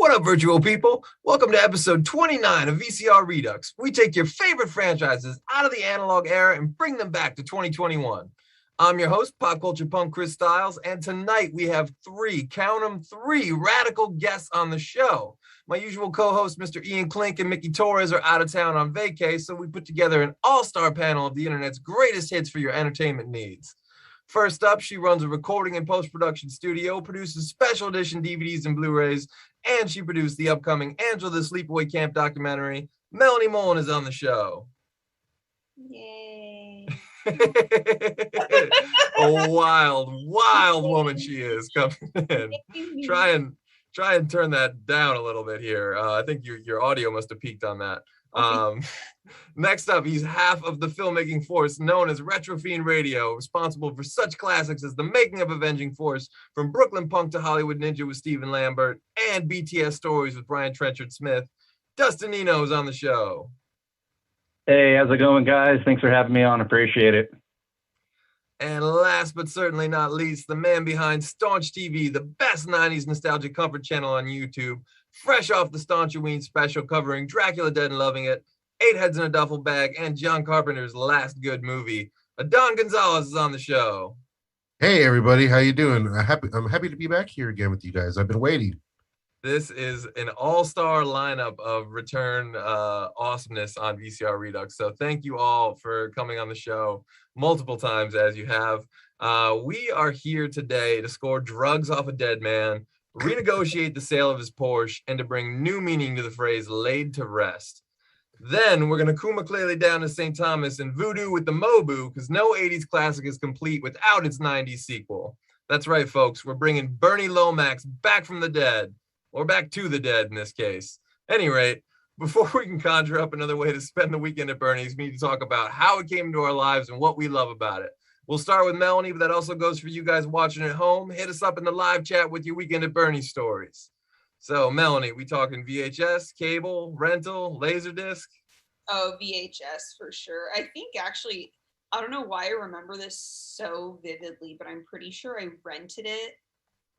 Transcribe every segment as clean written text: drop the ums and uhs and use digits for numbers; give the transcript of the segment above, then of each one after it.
What up, virtual people? Welcome to episode 29 of VCR Redux. We take your favorite franchises out of the analog era and bring them back to 2021. I'm your host, pop culture punk Chris Stiles, and tonight we have count them, three radical guests on the show. My usual co-hosts, Mr. Ian Klink and Mickey Torres, are out of town on vacay, so we put together an all-star panel of the internet's greatest hits for your entertainment needs. First up, she runs a recording and post-production studio, produces special edition DVDs and Blu-rays, and she produced the upcoming Angela the Sleepaway Camp documentary. Melanie Mullen is on the show. Yay. A wild woman she is coming in. Try and turn that down a little bit here. I think your audio must have peaked on that. Next up, he's half of the filmmaking force known as Retro Fiend Radio, responsible for such classics as The Making of Avenging Force, From Brooklyn Punk to Hollywood Ninja with Stephen Lambert, and BTS Stories with Brian Trenchard Smith. Dustin Eno is on the show. Hey, how's it going, guys? Thanks for having me on. Appreciate it. And last but certainly not least, the man behind Staunch TV, the best 90s nostalgic comfort channel on YouTube, fresh off the Staunch Halloween special covering Dracula Dead and Loving It, 8 Heads in a Duffel Bag, and John Carpenter's last good movie. Adon Gonzalez is on the show. Hey everybody, how you doing? I'm happy to be back here again with you guys. I've been waiting. This is an all-star lineup of return awesomeness on VCR Redux. So thank you all for coming on the show multiple times as you have. We are here today to score drugs off a dead man, renegotiate the sale of his Porsche, and to bring new meaning to the phrase laid to rest. Then we're going to Kuma clearly down to St. Thomas and voodoo with the Mobu, because no 80s classic is complete without its 90s sequel. That's right, folks. We're bringing Bernie Lomax back from the dead, or back to the dead in this case. Any rate, before we can conjure up another way to spend the weekend at Bernie's, we need to talk about how it came into our lives and what we love about it. We'll start with Melanie, but that also goes for you guys watching at home. Hit us up in the live chat with your weekend at Bernie's stories. So, Melanie, we talking VHS, cable, rental, Laserdisc? Oh, VHS for sure. I think actually, I don't know why I remember this so vividly, but I'm pretty sure I rented it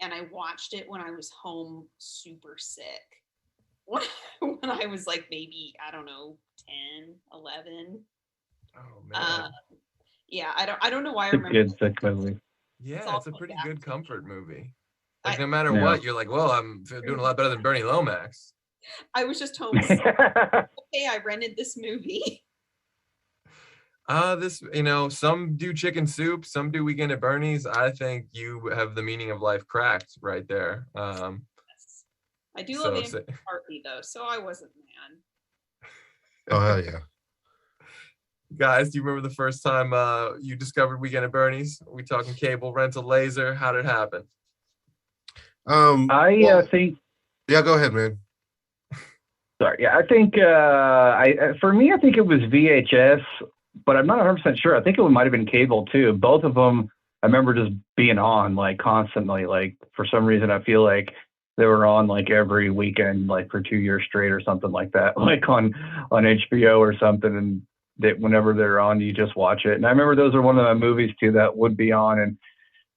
and I watched it when I was home super sick. When I was like maybe, I don't know, 10, 11. Oh, man. Yeah, I don't know why I It's a remember. good sick movie. Yeah, it's a pretty good comfort movie. Like, I- no matter Yeah. what, you're like, well, I'm doing a lot better than Bernie Lomax. I was just home sick. Okay, I rented this movie. Some do chicken soup, some do weekend at Bernie's. I think you have the meaning of life cracked right there. Yes. I do So love say- Andy McCarthy though, so I wasn't mad. Oh hell yeah. Guys, do you remember the first time you discovered weekend at Bernie's? Are we talking cable, rental, laser? How did it happen? I think. Yeah, go ahead, man. Sorry. Yeah, I think. For me, I think it was VHS, but I'm not 100% sure. I think it might have been cable too. Both of them, I remember just being on like constantly. Like for some reason, I feel like they were on like every weekend, like for 2 years straight or something like that, like on HBO or something. And that whenever they're on, you just watch it. And I remember those are one of the movies too that would be on. And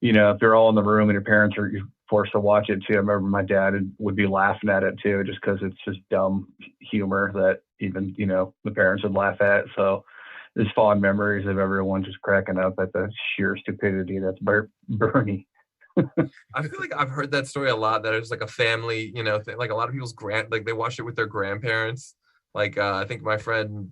if you're all in the room and your parents are forced to watch it too. I remember my dad would be laughing at it too, just because it's just dumb humor that even the parents would laugh at. So there's fond memories of everyone just cracking up at the sheer stupidity that's Bernie. I feel like I've heard that story a lot. That it's like a family, thing. Like a lot of people's like they watched it with their grandparents. Like I think my friend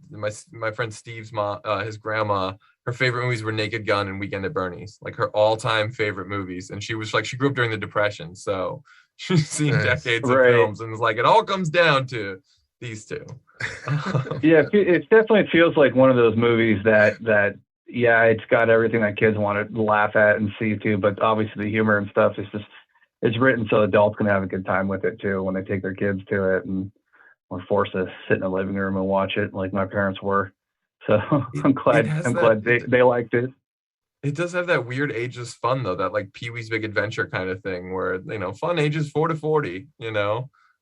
Steve's mom, his grandma, her favorite movies were Naked Gun and Weekend at Bernie's, like her all-time favorite movies. And she grew up during the Depression, so she's seen Nice. decades of films, and it's like it all comes down to these two. Yeah, it definitely feels like one of those movies that yeah, it's got everything that kids want to laugh at and see too, but obviously the humor and stuff is just it's written so adults can have a good time with it too when they take their kids to it and we're forced to sit in the living room and watch it like my parents were. So I'm glad they liked it. It does have that weird ageless fun though, that like Pee-wee's Big Adventure kind of thing where, fun ages 4 to 40,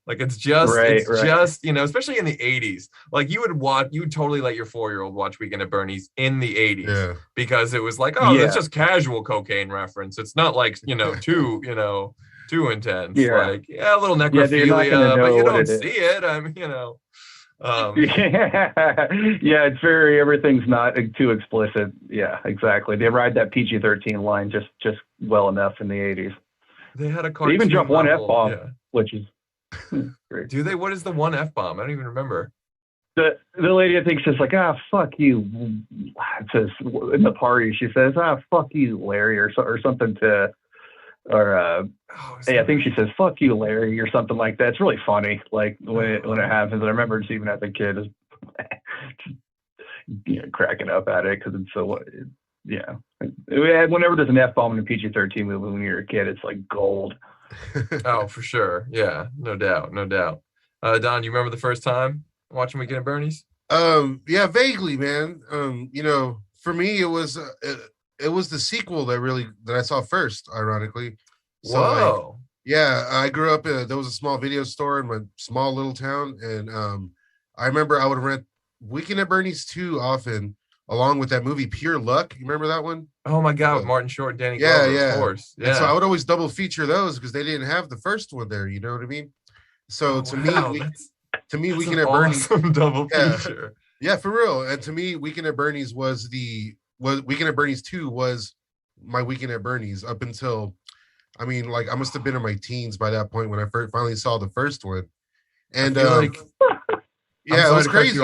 like it's just, just, especially in the 80s, like you would totally let your 4-year-old watch Weekend at Bernie's in the 80s because it was like, that's just casual cocaine reference. It's not like, too intense. Yeah. Like, a little necrophilia, but you don't see it. It's very, everything's not too explicit. Yeah, exactly. They ride that PG-13 line just well enough in the 80s. They had a cartoon. They even drop one F-bomb, yeah. which is great. Do they? What is the one F-bomb? I don't even remember. The lady I think says like, fuck you. It says in the party, she says, fuck you, Larry, or something to, I think she says, fuck you, Larry, or something like that. It's really funny, like when it happens. I remember just even as a kid, cracking up at it because it's so, whenever there's an F-bomb in a PG-13 movie when you're a kid, it's like gold. Oh, for sure. Yeah, no doubt. Don, you remember the first time watching Weekend at Bernie's? Yeah, vaguely, man. For me, it was the sequel that I saw first, ironically. So, Whoa. I grew up there was a small video store in my small little town, and I remember I would rent Weekend at Bernie's 2 often, along with that movie Pure Luck. You remember that one? Oh my God, with Martin Short and Danny Glover, of course. Yeah. And so I would always double feature those because they didn't have the first one there. You know what I mean? So to me, Weekend at Bernie's double feature. Yeah, for real. And to me, Weekend at Bernie's was Weekend at Bernie's 2 was my Weekend at Bernie's up until, I must have been in my teens by that point when I finally saw the first one. And it was crazy.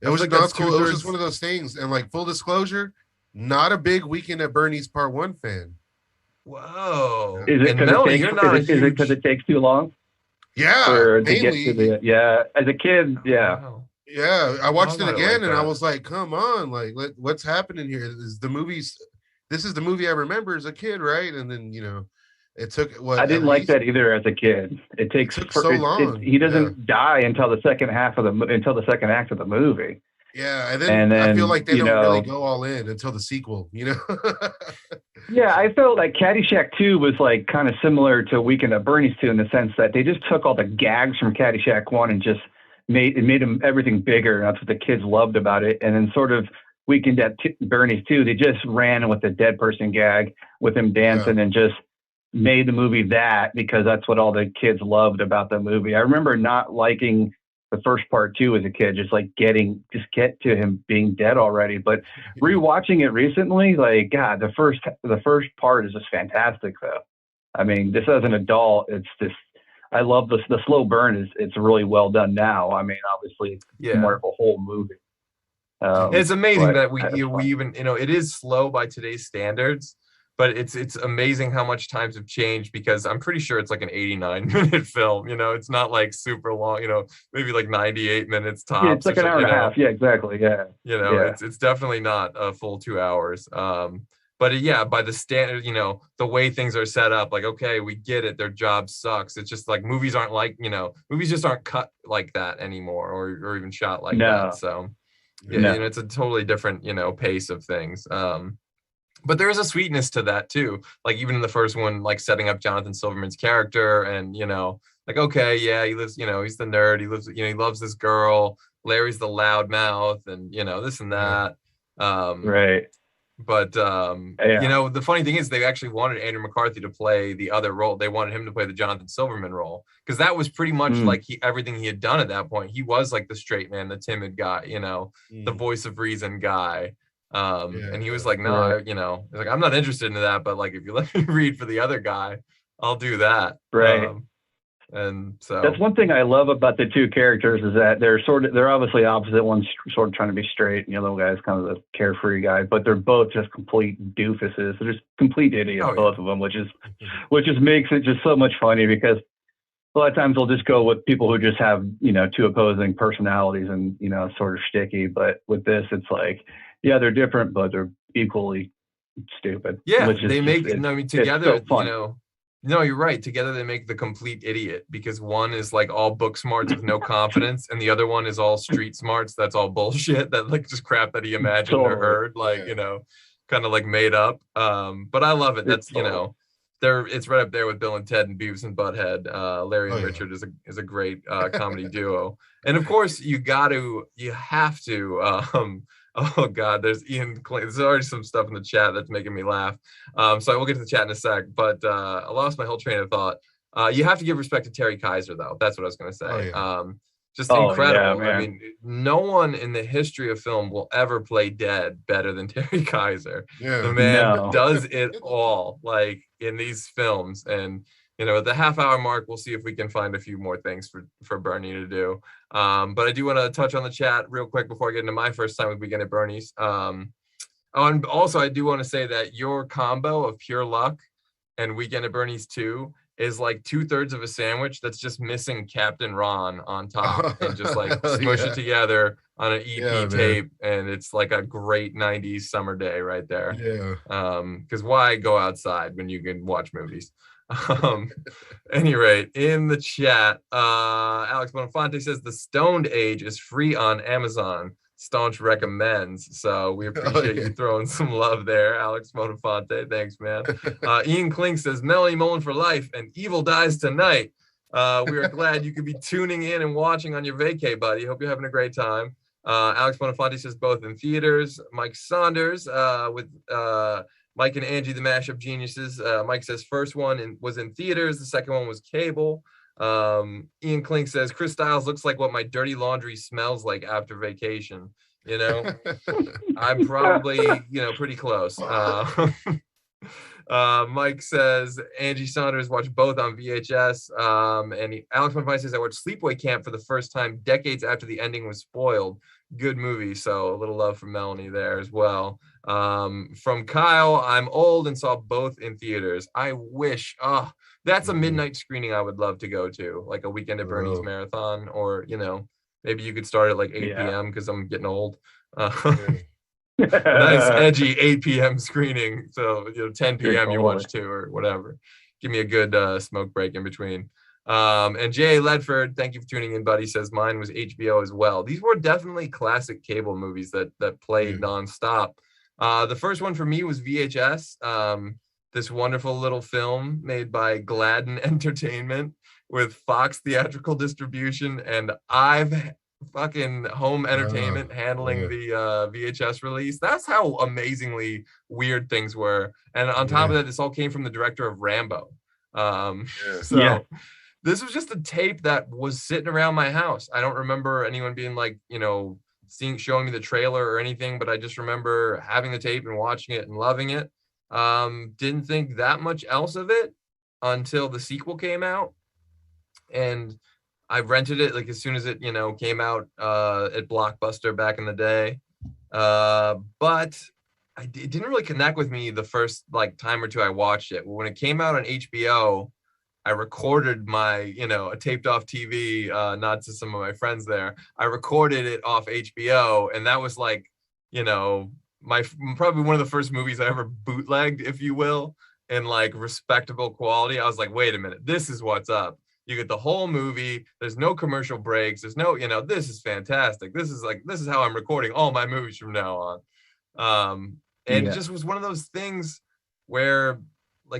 It was not cool. It was just two-thirds. one of those things. And like full disclosure, not a big Weekend at Bernie's Part 1 fan. Whoa. Is it because it takes too long? Yeah, mainly. As a kid, Wow. Yeah, I watched it again like and I that. was like, come on, like what's happening here? Is the this is the movie I remember as a kid, right? And then it took what I at didn't like least that either as a kid. It takes took so long. he doesn't die until the second act of the movie. Yeah, and And then I feel then, like they don't really go all in until the sequel. Yeah, I felt like Caddyshack 2 was like kind of similar to Weekend at Bernie's 2 in the sense that they just took all the gags from Caddyshack 1 and just made them everything bigger. That's what the kids loved about it. And then sort of Weekend at Bernie's 2, they just ran with the dead person gag with him dancing and just made the movie that because that's what all the kids loved about the movie. I remember not liking the first part too as a kid, just get to him being dead already. But rewatching it recently, like God, the first part is just fantastic though. I mean, just as an adult, it's just I love the slow burn it's really well done now. I mean, obviously it's more of a whole movie. It's amazing that we even it is slow by today's standards, but it's amazing how much times have changed because I'm pretty sure it's like an 89-minute film. It's not like super long. Maybe like 98 minutes tops. Yeah, it's like an hour and a half. Yeah, exactly. Yeah. It's definitely not a full 2 hours. But yeah, by the standard, the way things are set up, like, okay, we get it. Their job sucks. It's just like movies aren't like, movies just aren't cut like that anymore or even shot like that. So it's a totally different, pace of things. But there is a sweetness to that too. Like even in the first one, like setting up Jonathan Silverman's character and, like, okay, yeah, he lives, he's the nerd. He lives, he loves this girl. Larry's the loudmouth and, this and that. Right. But the funny thing is they actually wanted Andrew McCarthy to play the other role. They wanted him to play the Jonathan Silverman role because that was pretty much like everything he had done at that point. He was like the straight man, the timid guy, the voice of reason guy. And he was like, no, he's like, I'm not interested in that, but like if you let me read for the other guy, I'll do that. Right. And so that's one thing I love about the two characters is that they're obviously opposite. One's sort of trying to be straight, and the other guy's kind of the carefree guy, but they're both just complete doofuses. They're just complete idiots, both of them, which makes it just so much funny because a lot of times they'll just go with people who just have, two opposing personalities and, sort of shticky. But with this, it's like, yeah, they're different, but they're equally stupid. Yeah, together, no, you're right. Together they make the complete idiot because one is like all book smarts with no confidence, and the other one is all street smarts. That's all bullshit. That like just crap that he imagined or heard, like kind of like made up. But I love it. That's it's right up there with Bill and Ted and Beavis and Butthead. Larry and Richard is a great comedy duo, and of course you have to. Oh God, there's Ian. There's already some stuff in the chat that's making me laugh. So I will get to the chat in a sec. But I lost my whole train of thought. You have to give respect to Terry Kaiser, though. That's what I was going to say. Just incredible. I mean, no one in the history of film will ever play dead better than Terry Kaiser. The man does it all, like in these films. And at the half-hour mark, we'll see if we can find a few more things for Bernie to do. But I do want to touch on the chat real quick before I get into my first time with Weekend at Bernie's. And also, I do want to say that your combo of Pure Luck and Weekend at Bernie's 2 is like 2/3 of a sandwich that's just missing Captain Ron on top and just like smush it together on an EP tape. And it's like a great 90s summer day right there. Because why go outside when you can watch movies? Any rate, in the chat, Alex Bonafonte says the Stoned Age is free on Amazon. Staunch recommends. So we appreciate you throwing some love there, Alex Bonafonte. Thanks, man. Ian Klink says Melanie Mullen for life and Evil Dies Tonight. We are glad you could be tuning in and watching on your vacay, buddy. Hope you're having a great time. Alex Bonafonte says both in theaters. Mike Saunders with Mike and Angie, the mashup geniuses. Mike says first one was in theaters. The second one was cable. Ian Klink says Chris Stiles looks like what my dirty laundry smells like after vacation. I'm probably, pretty close. Mike says Angie Saunders watched both on VHS. And Alex Monfine says I watched Sleepaway Camp for the first time decades after the ending was spoiled. Good movie. So a little love for Melanie there as well. From Kyle, I'm old and saw both in theaters. I wish, that's a midnight screening I would love to go to, like a Weekend at Bernie's marathon, or, maybe you could start at like 8 p.m. because I'm getting old. a nice edgy 8 p.m. screening. So 10 p.m. you Good watch 2 or whatever. Give me a good smoke break in between. And Jay Ledford, thank you for tuning in, buddy. Says mine was HBO as well. These were definitely classic cable movies that played nonstop. The first one for me was VHS. This wonderful little film made by Gladden Entertainment with Fox Theatrical Distribution and I've fucking Home Entertainment handling the VHS release. That's how amazingly weird things were. And on top of that, this all came from the director of Rambo. This was just a tape that was sitting around my house. I don't remember anyone being like, showing me the trailer or anything, but I just remember having the tape and watching it and loving it. Didn't think that much else of it until the sequel came out. And I rented it like as soon as it, came out at Blockbuster back in the day. But it didn't really connect with me the first time or two I watched it. When it came out on HBO, I recorded my, a taped off TV, not to some of my friends there. I recorded it off HBO, and that was probably one of the first movies I ever bootlegged, if you will, in respectable quality. I was like, wait a minute, this is what's up. You get the whole movie. There's no commercial breaks. There's no, this is fantastic. This is how I'm recording all my movies from now on. And it just was one of those things where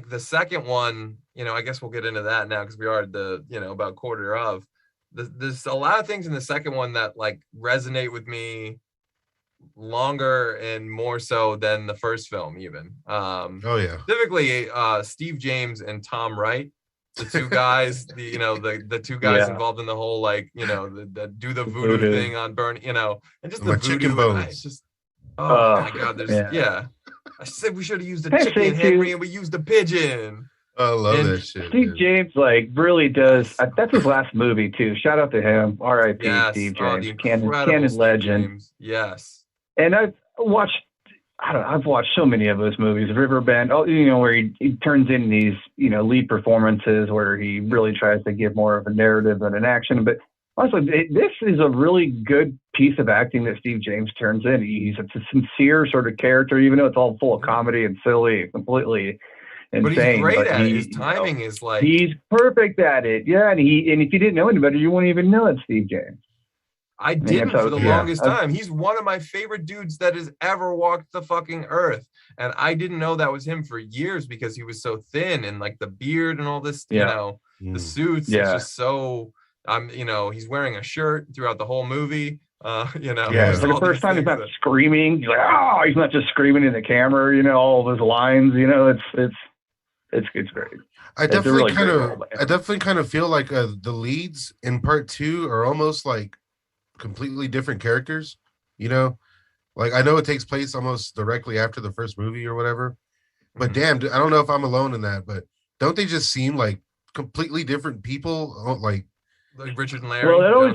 the second one, I guess we'll get into that now because we are at the, about quarter of. There's a lot of things in the second one that resonate with me longer and more so than the first film even. Specifically Steve James and Tom Wright, the two guys, the two guys involved in the whole the do the voodoo thing on Burn, and just the voodoo chicken bones. It's just my god, there's I said we should have used a chicken, Henry, and we used a pigeon. I love that shit. Steve James really does. That's his last movie too. Shout out to him. R.I.P. Steve James, canon legend. James. Yes. And I've watched so many of those movies. Riverbend, where he turns in these, lead performances where he really tries to give more of a narrative than an action. But honestly, this is a really good piece of acting that Steve James turns in. He's a sincere sort of character, even though it's all full of comedy and silly, completely insane. But he's great at it. His timing is he's perfect at it. Yeah, and if you didn't know any better, you wouldn't even know it's Steve James. I didn't for the longest time. He's one of my favorite dudes that has ever walked the fucking earth. And I didn't know that was him for years because he was so thin and the beard and all this, the suits. It's just so, he's wearing a shirt throughout the whole movie. For the first time he's not screaming. He's he's not just screaming in the camera, all of his lines, it's great. I definitely kind of feel like the leads in part 2 are almost completely different characters, I know it takes place almost directly after the first movie or whatever, but damn, I don't know if I'm alone in that, but don't they just seem like completely different people, like Richard and Larry? Well,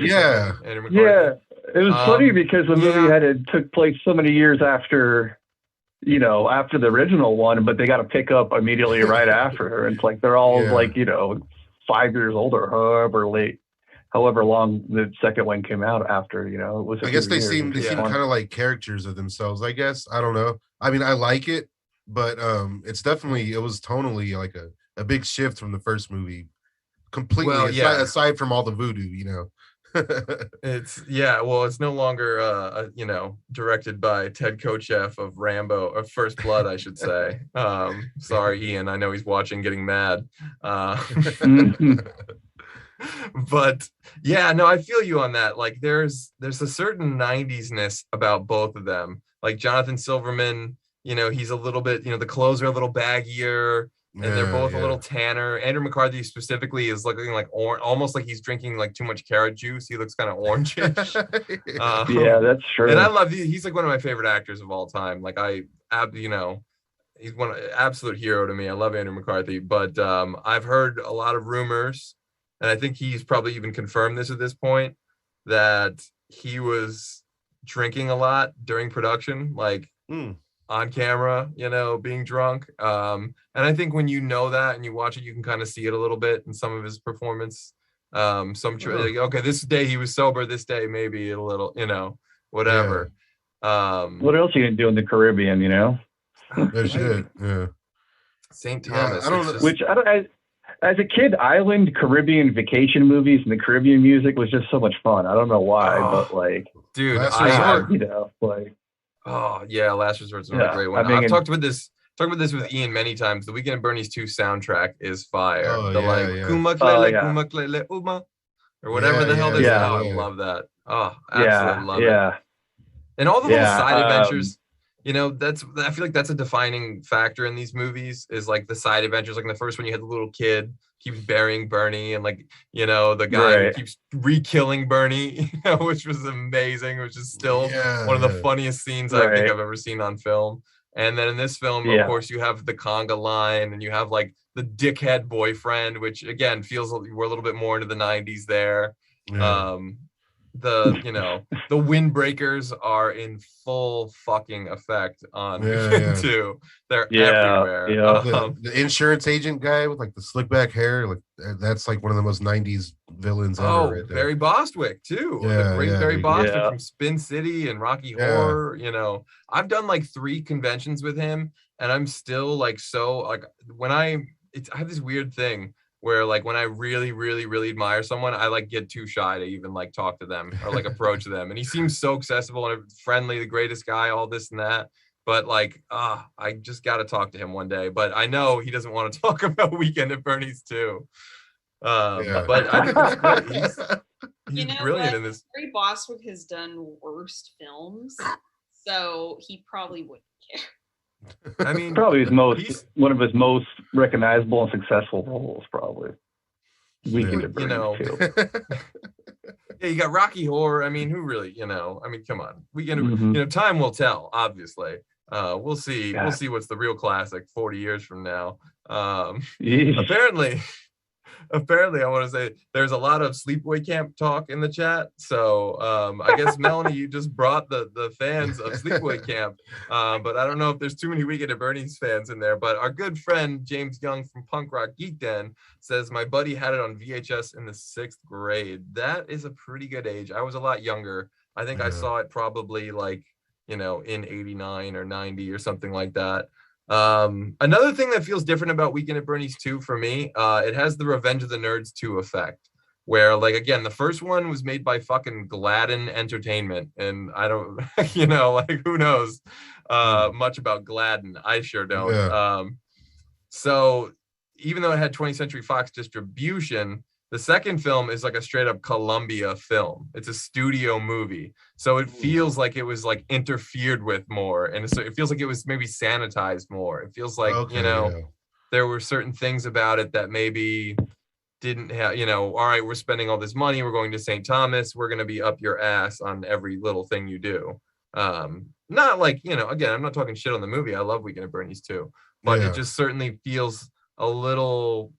it was funny because the movie took place so many years after after the original one, but they got to pick up immediately right after her. It's they're all 5 years old or however long the second one came out after, it was. I guess they seem kind of like characters of themselves, I guess. I don't know. I mean, I like it, but it was tonally a big shift from the first movie. Completely, aside from all the voodoo, It's no longer directed by Ted Kochev of Rambo, of First Blood, I should say. Sorry, Ian, I know he's watching, getting mad. But I feel you on that. There's a certain 90s-ness about both of them. Jonathan Silverman, he's a little bit, the clothes are a little baggier. And they're both a little tanner. Andrew McCarthy specifically is looking almost like he's drinking too much carrot juice. He looks kind of orangish. That's true. And I love he's one of my favorite actors of all time. He's one absolute hero to me. I love Andrew McCarthy, but I've heard a lot of rumors, and I think he's probably even confirmed this at this point, that he was drinking a lot during production, on camera, being drunk. And I think when you know that and you watch it, you can kind of see it a little bit in some of his performance. Okay, this day he was sober, this day maybe a little, whatever. What else are you gonna do in the Caribbean? You know, That shit. Yeah. St. Yeah, Thomas. I don't it's know- just- which I don't. As a kid, island Caribbean vacation movies and the Caribbean music was just so much fun. I don't know why, Oh, but like, dude, Last I Resort. you know, like, oh yeah, Last Resort's another Yeah, great one. I mean, I've talked about this with Ian many times. The Weekend at Bernie's 2 soundtrack is fire. Oh, The yeah, like yeah. Kuma Oh, Klele, yeah. Kuma Klele Uma, or whatever the hell Yeah, this is. yeah, Oh, yeah. I love that. Oh, absolutely love it. yeah. And all the little Yeah, side adventures, you know, I feel like that's a defining factor in these movies is like the side adventures. Like in the first one, you had the little kid keeps burying Bernie, and like, you know, the guy who Right. keeps re-killing Bernie, you know, which was amazing, which is still one of the funniest scenes I think Right. I've ever seen on film. And then in this film, Yeah. of course, you have the conga line, and you have like the dickhead boyfriend, which again feels like we're a little bit more into the 90s there. Yeah. The you know, the windbreakers are in full fucking effect on Yeah, Weekend yeah. 2. They're Yeah, everywhere. yeah. The insurance agent guy with like the slick back hair, like that's like one of the most 90s villains ever. Oh, right there. Barry Bostwick too. Yeah, The great yeah, Barry dude. Bostwick Yeah. from Spin City and Rocky Yeah. Horror. You know, I've done like 3 conventions with him, and I'm still like so like when I have this weird thing where like when I really, really, really admire someone, I like get too shy to even like talk to them or like approach them. And he seems so accessible and friendly, the greatest guy, all this and that. But like, I just got to talk to him one day. But I know he doesn't want to talk about Weekend at Bernie's too. Yeah. But I think it's great. He's You know brilliant what? in this. Barry Bostwick has done worst films, so he probably wouldn't care. I mean, Probably he's- one of his most recognizable and successful roles, probably. Weekend at you Bernie's, know, too. yeah, you got Rocky Horror. I mean, who really, you know? I mean, come on. Mhm. You know, time will tell. Obviously, we'll see. Yeah. We'll see what's the real classic 40 years from now. Yeesh. Apparently, I want to say there's a lot of sleepaway camp talk in the chat. So I guess Melanie, you just brought the fans of sleepaway camp. But I don't know if there's too many Weekend at Bernie's fans in there. But our good friend James Young from Punk Rock Geek Den says my buddy had it on VHS in the 6th grade. That is a pretty good age. I was a lot younger. I think I Yeah. saw it probably like, you know, in 89 or 90 or something like that. Another thing that feels different about Weekend at Bernie's 2 for me, it has the Revenge of the Nerds 2 effect, where like again the first one was made by fucking Gladden Entertainment, and I don't you know, like who knows much about Gladden. I sure don't. Yeah. So even though it had 20th Century Fox distribution, the second film is like a straight up Columbia film. It's a studio movie. So it feels like it was like interfered with more. And so it feels like it was maybe sanitized more. It feels like, you know, yeah. there were certain things about it that maybe didn't have, you know, all right, we're spending all this money. We're going to St. Thomas. We're going to be up your ass on every little thing you do. Not like, you know, again, I'm not talking shit on the movie. I love Weekend at Bernie's too. But Yeah. it just certainly feels a little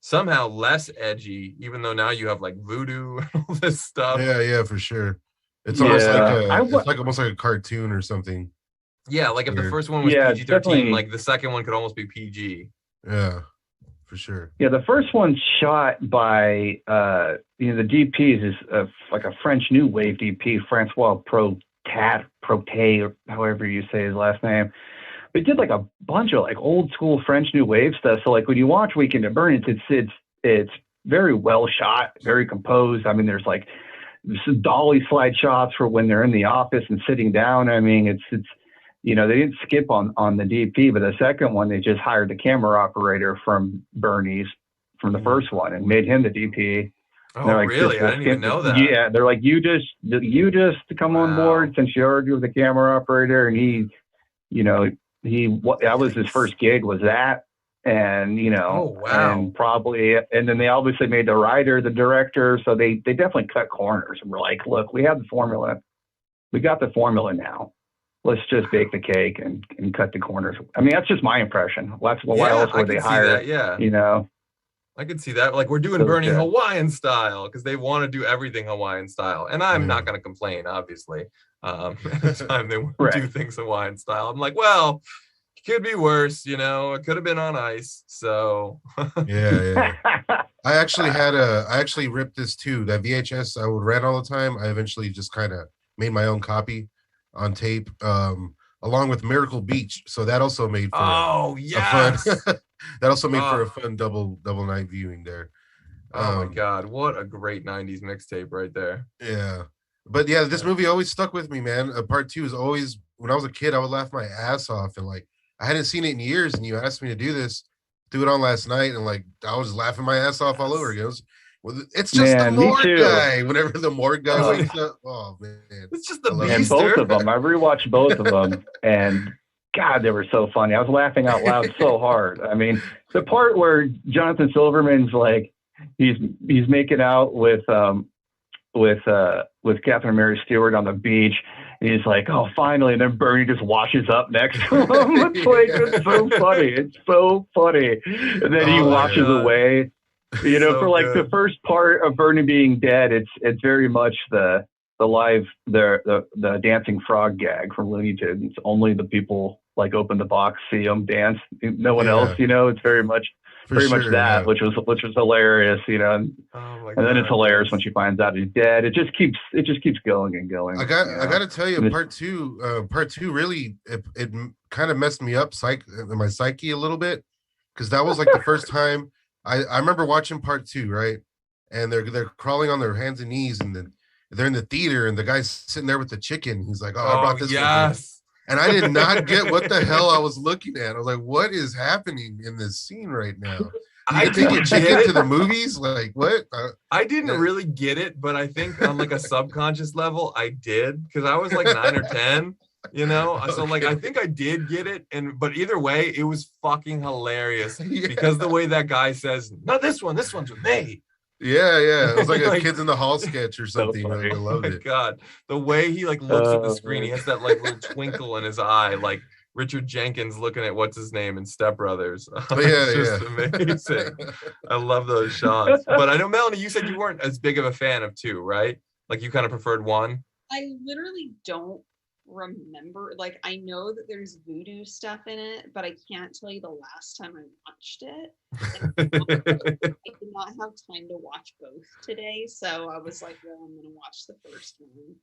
somehow less edgy, even though now you have like voodoo and all this stuff. Yeah, for sure. It's almost Yeah. like it's like almost like a cartoon or something. Yeah, like if the Weird. first one was Yeah, PG-13, definitely. like the second one could almost be PG. Yeah, for sure. Yeah, the first one's shot by, you know, the DP is like a French New Wave DP, Francois Proté, or however you say his last name. But he did like a bunch of like old school French New Wave stuff. So like when you watch Weekend at Bernie's, it's very well shot, very composed. I mean, there's like some dolly slide shots for when they're in the office and sitting down. I mean, it's you know, they didn't skip on the DP, but the second one, they just hired the camera operator from Bernie's from the first one and made him the DP. Oh, They're like, really? "Just I didn't even know that. Yeah, they're like, you just come on board since you already with the camera operator. And he, you know, that was his first gig was that. And, you know, Oh, wow. and probably, and then they obviously made the writer, the director. So they definitely cut corners and were like, look, we have the formula. We got the formula now. Let's just bake the cake and cut the corners. I mean, that's just my impression. That's why else I would they could see hire, that, yeah. you know? I could see that. Like we're doing So, Bernie yeah. Hawaiian style because they want to do everything Hawaiian style. And I'm Yeah. not going to complain, obviously. Anytime they want to Right. do things Hawaiian style, I'm like, well, it could be worse, you know, it could have been on ice. So Yeah. I actually ripped this too. That VHS I would rent all the time. I eventually just kind of made my own copy. on tape, along with Miracle Beach. So that also made for Oh a yes. fun that also made for Oh. a fun double night viewing there. Oh my God, what a great 90s mixtape right there. Yeah. But yeah, this movie always stuck with me, man. Part two is always, when I was a kid, I would laugh my ass off, and like I hadn't seen it in years, and you asked me to do this, do it on last night, and like I was laughing my ass off all over again. It's just the Man, me morgue too. guy. Whenever the morgue guy wakes up, oh man, It's just the I love And beast. both of them, I rewatched both of them, and God, they were so funny. I was laughing out loud so hard. I mean, the part where Jonathan Silverman's like, he's making out with Catherine Mary Stewart on the beach, and he's like, "Oh, finally!" And then Bernie just washes up next to him. It's like, it's so funny. It's so funny. And then he Oh, washes God. away. You know, So for like good. the first part of Bernie being dead, it's very much the dancing frog gag from Looney Tunes. Only the people like open the box, see them dance. No one else. You know, it's very much that, yeah. which was hilarious. You know, and Oh my then God, it's hilarious yes. when she finds out he's dead. It just keeps going and going. I got to tell you, part two really it kind of messed me up my psyche a little bit, because that was like the first time I remember watching part two, right? And they're crawling on their hands and knees, and then they're in the theater, and the guy's sitting there with the chicken. He's like, "Oh, I brought this one for you." yes. And I did not get what the hell I was looking at. I was like, "What is happening in this scene right now? You can take your chicken to the movies? Like what?" I didn't really get it, but I think on like a subconscious level, I did, because I was like 9 or 10, you know. So like I think I did get it, but either way, it was fucking hilarious because the way that guy says, "No, this one's with me." Yeah. It was like a Like, Kids in the Hall sketch or something. So funny. I loved oh my it. God, the way he like looks at the screen, he Man. has that like little twinkle in his eye, like Richard Jenkins looking at what's his name in Step Brothers. It's just amazing. I love those shots. But I know, Melanie, you said you weren't as big of a fan of two, right? Like you kind of preferred one. I literally don't remember. Like, I know that there's voodoo stuff in it, but I can't tell you the last time I watched it. I did not have time to watch both today, so I was like, well, I'm gonna watch the first one.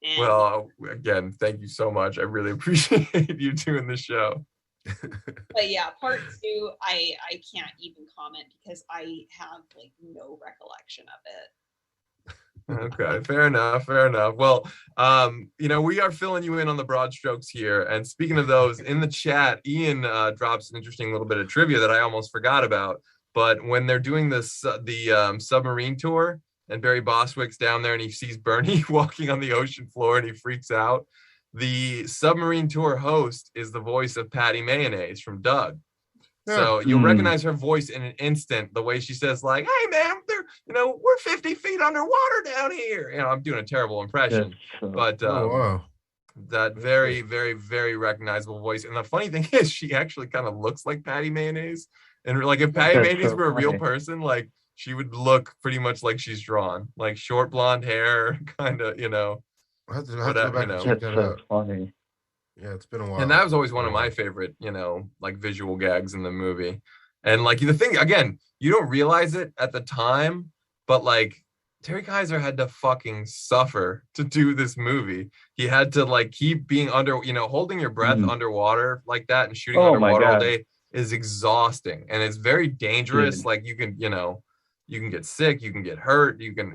And Well, again, thank you so much. I really appreciate you doing the show. but yeah, part two, I can't even comment because I have like no recollection of it. Okay, fair enough. Well, we are filling you in on the broad strokes here. And speaking of those, in the chat, Ian drops an interesting little bit of trivia that I almost forgot about. But when they're doing the submarine tour, and Barry Bostwick's down there and he sees Bernie walking on the ocean floor and he freaks out, the submarine tour host is the voice of Patty Mayonnaise from Doug. So you'll recognize her voice in an instant, the way she says, like, "Hey man, we're 50 feet underwater down here." I'm doing a terrible impression, but that very, very, very recognizable voice. And the funny thing is, she actually kind of looks like Patty Mayonnaise. And like, if Patty Mayonnaise were a real person, like, she would look pretty much like she's drawn, like short blonde hair, kind of, I have to go back and check that out. Funny. Yeah, it's been a while. And that was always one of my favorite, like visual gags in the movie. And like the thing, again, you don't realize it at the time, but like Terry Kaiser had to fucking suffer to do this movie. He had to like keep being holding your breath underwater like that and shooting underwater all day is exhausting. And it's very dangerous. Like you can get sick, you can get hurt, you can,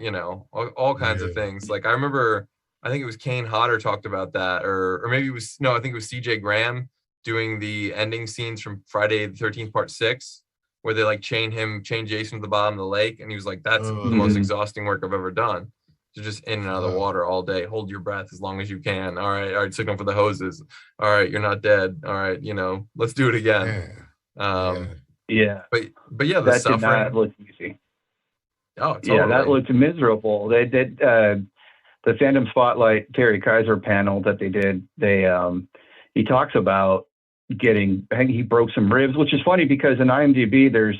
all kinds of things. Like I remember, I think it was Kane Hodder talked about that, or maybe I think it was CJ Graham doing the ending scenes from Friday the 13th part 6, where they like chain Jason to the bottom of the lake, and he was like, "That's the most exhausting work I've ever done. To just in and out of the water all day, hold your breath as long as you can. All right, signal for the hoses. All right, you're not dead. All right, let's do it again." But yeah, the that suffering. did not look easy. Oh, totally. Yeah, that looked miserable. They did the Fandom Spotlight Terry Kaiser panel that they did. He talks about I think he broke some ribs, which is funny because in IMDb there's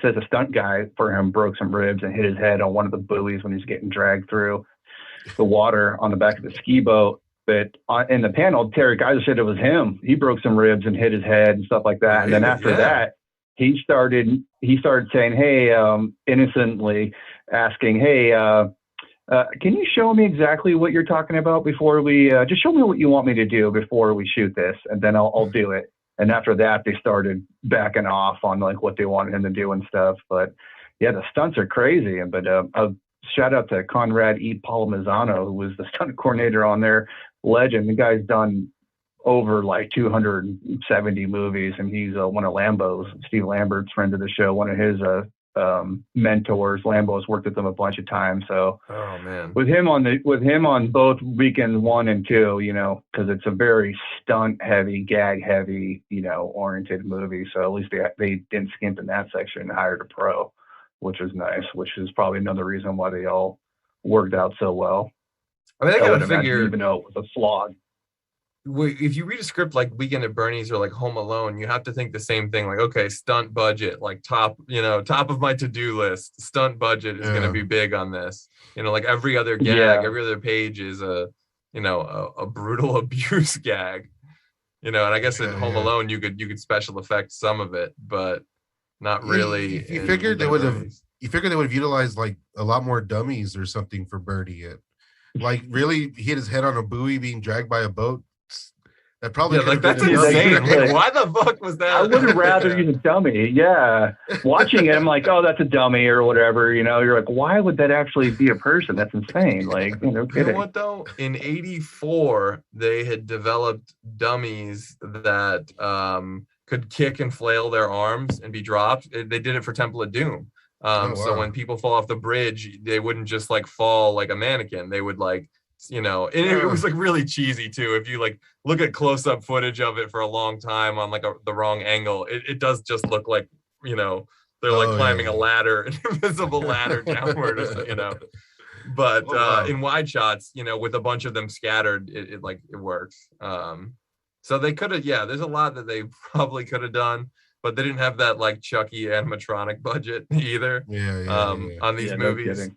says a stunt guy for him broke some ribs and hit his head on one of the buoys when he's getting dragged through the water on the back of the ski boat. But in the panel, Terry Kaiser said it was him. He broke some ribs and hit his head and stuff like that. And then after that, he started saying, "Hey," innocently asking, "Hey, Can you show me exactly what you're talking about before we just show me what you want me to do before we shoot this, and then I'll do it. And after that, they started backing off on like what they wanted him to do and stuff. But yeah, the stunts are crazy. But a shout out to Conrad E. Palomazano, who was the stunt coordinator on there. Legend. The guy's done over like 270 movies, and he's one of Lambo's, Steve Lambert's friend of the show, one of his mentors. Lambo's worked with them a bunch of times. So oh man, with him on both weekends 1 and 2, you know, because it's a very stunt heavy, gag heavy, you know, oriented movie. So at least they didn't skimp in that section and hired a pro, which was nice, which is probably another reason why they all worked out so well. I mean, I gotta figure, even though it was a slog. If you read a script like Weekend at Bernie's or like Home Alone, you have to think the same thing. Like, okay, stunt budget, like top of my to-do list. Stunt budget is going to be big on this. You know, like every other gag, every other page is a brutal abuse gag. You know, and I guess in Home Alone you could special effect some of it, but not really. You figured they would have utilized like a lot more dummies or something for Bernie. Like really hit his head on a buoy being dragged by a boat. That probably like that's insane. Like, why the fuck was that? I would rather use a dummy. Yeah, watching it, I'm like, oh, that's a dummy or whatever. You know, you're like, why would that actually be a person? That's insane. Like, you know, you know what though? In '84, they had developed dummies that could kick and flail their arms and be dropped. They did it for Temple of Doom. So when people fall off the bridge, they wouldn't just like fall like a mannequin. They would like, you know, and it was like really cheesy too. If you like look at close-up footage of it for a long time on like the wrong angle, it does just look like, you know, they're like climbing a ladder, an invisible ladder downward, you know. But in wide shots, you know, with a bunch of them scattered, it works. So they could have, there's a lot that they probably could have done, but they didn't have that like Chucky animatronic budget either. On these movies. No,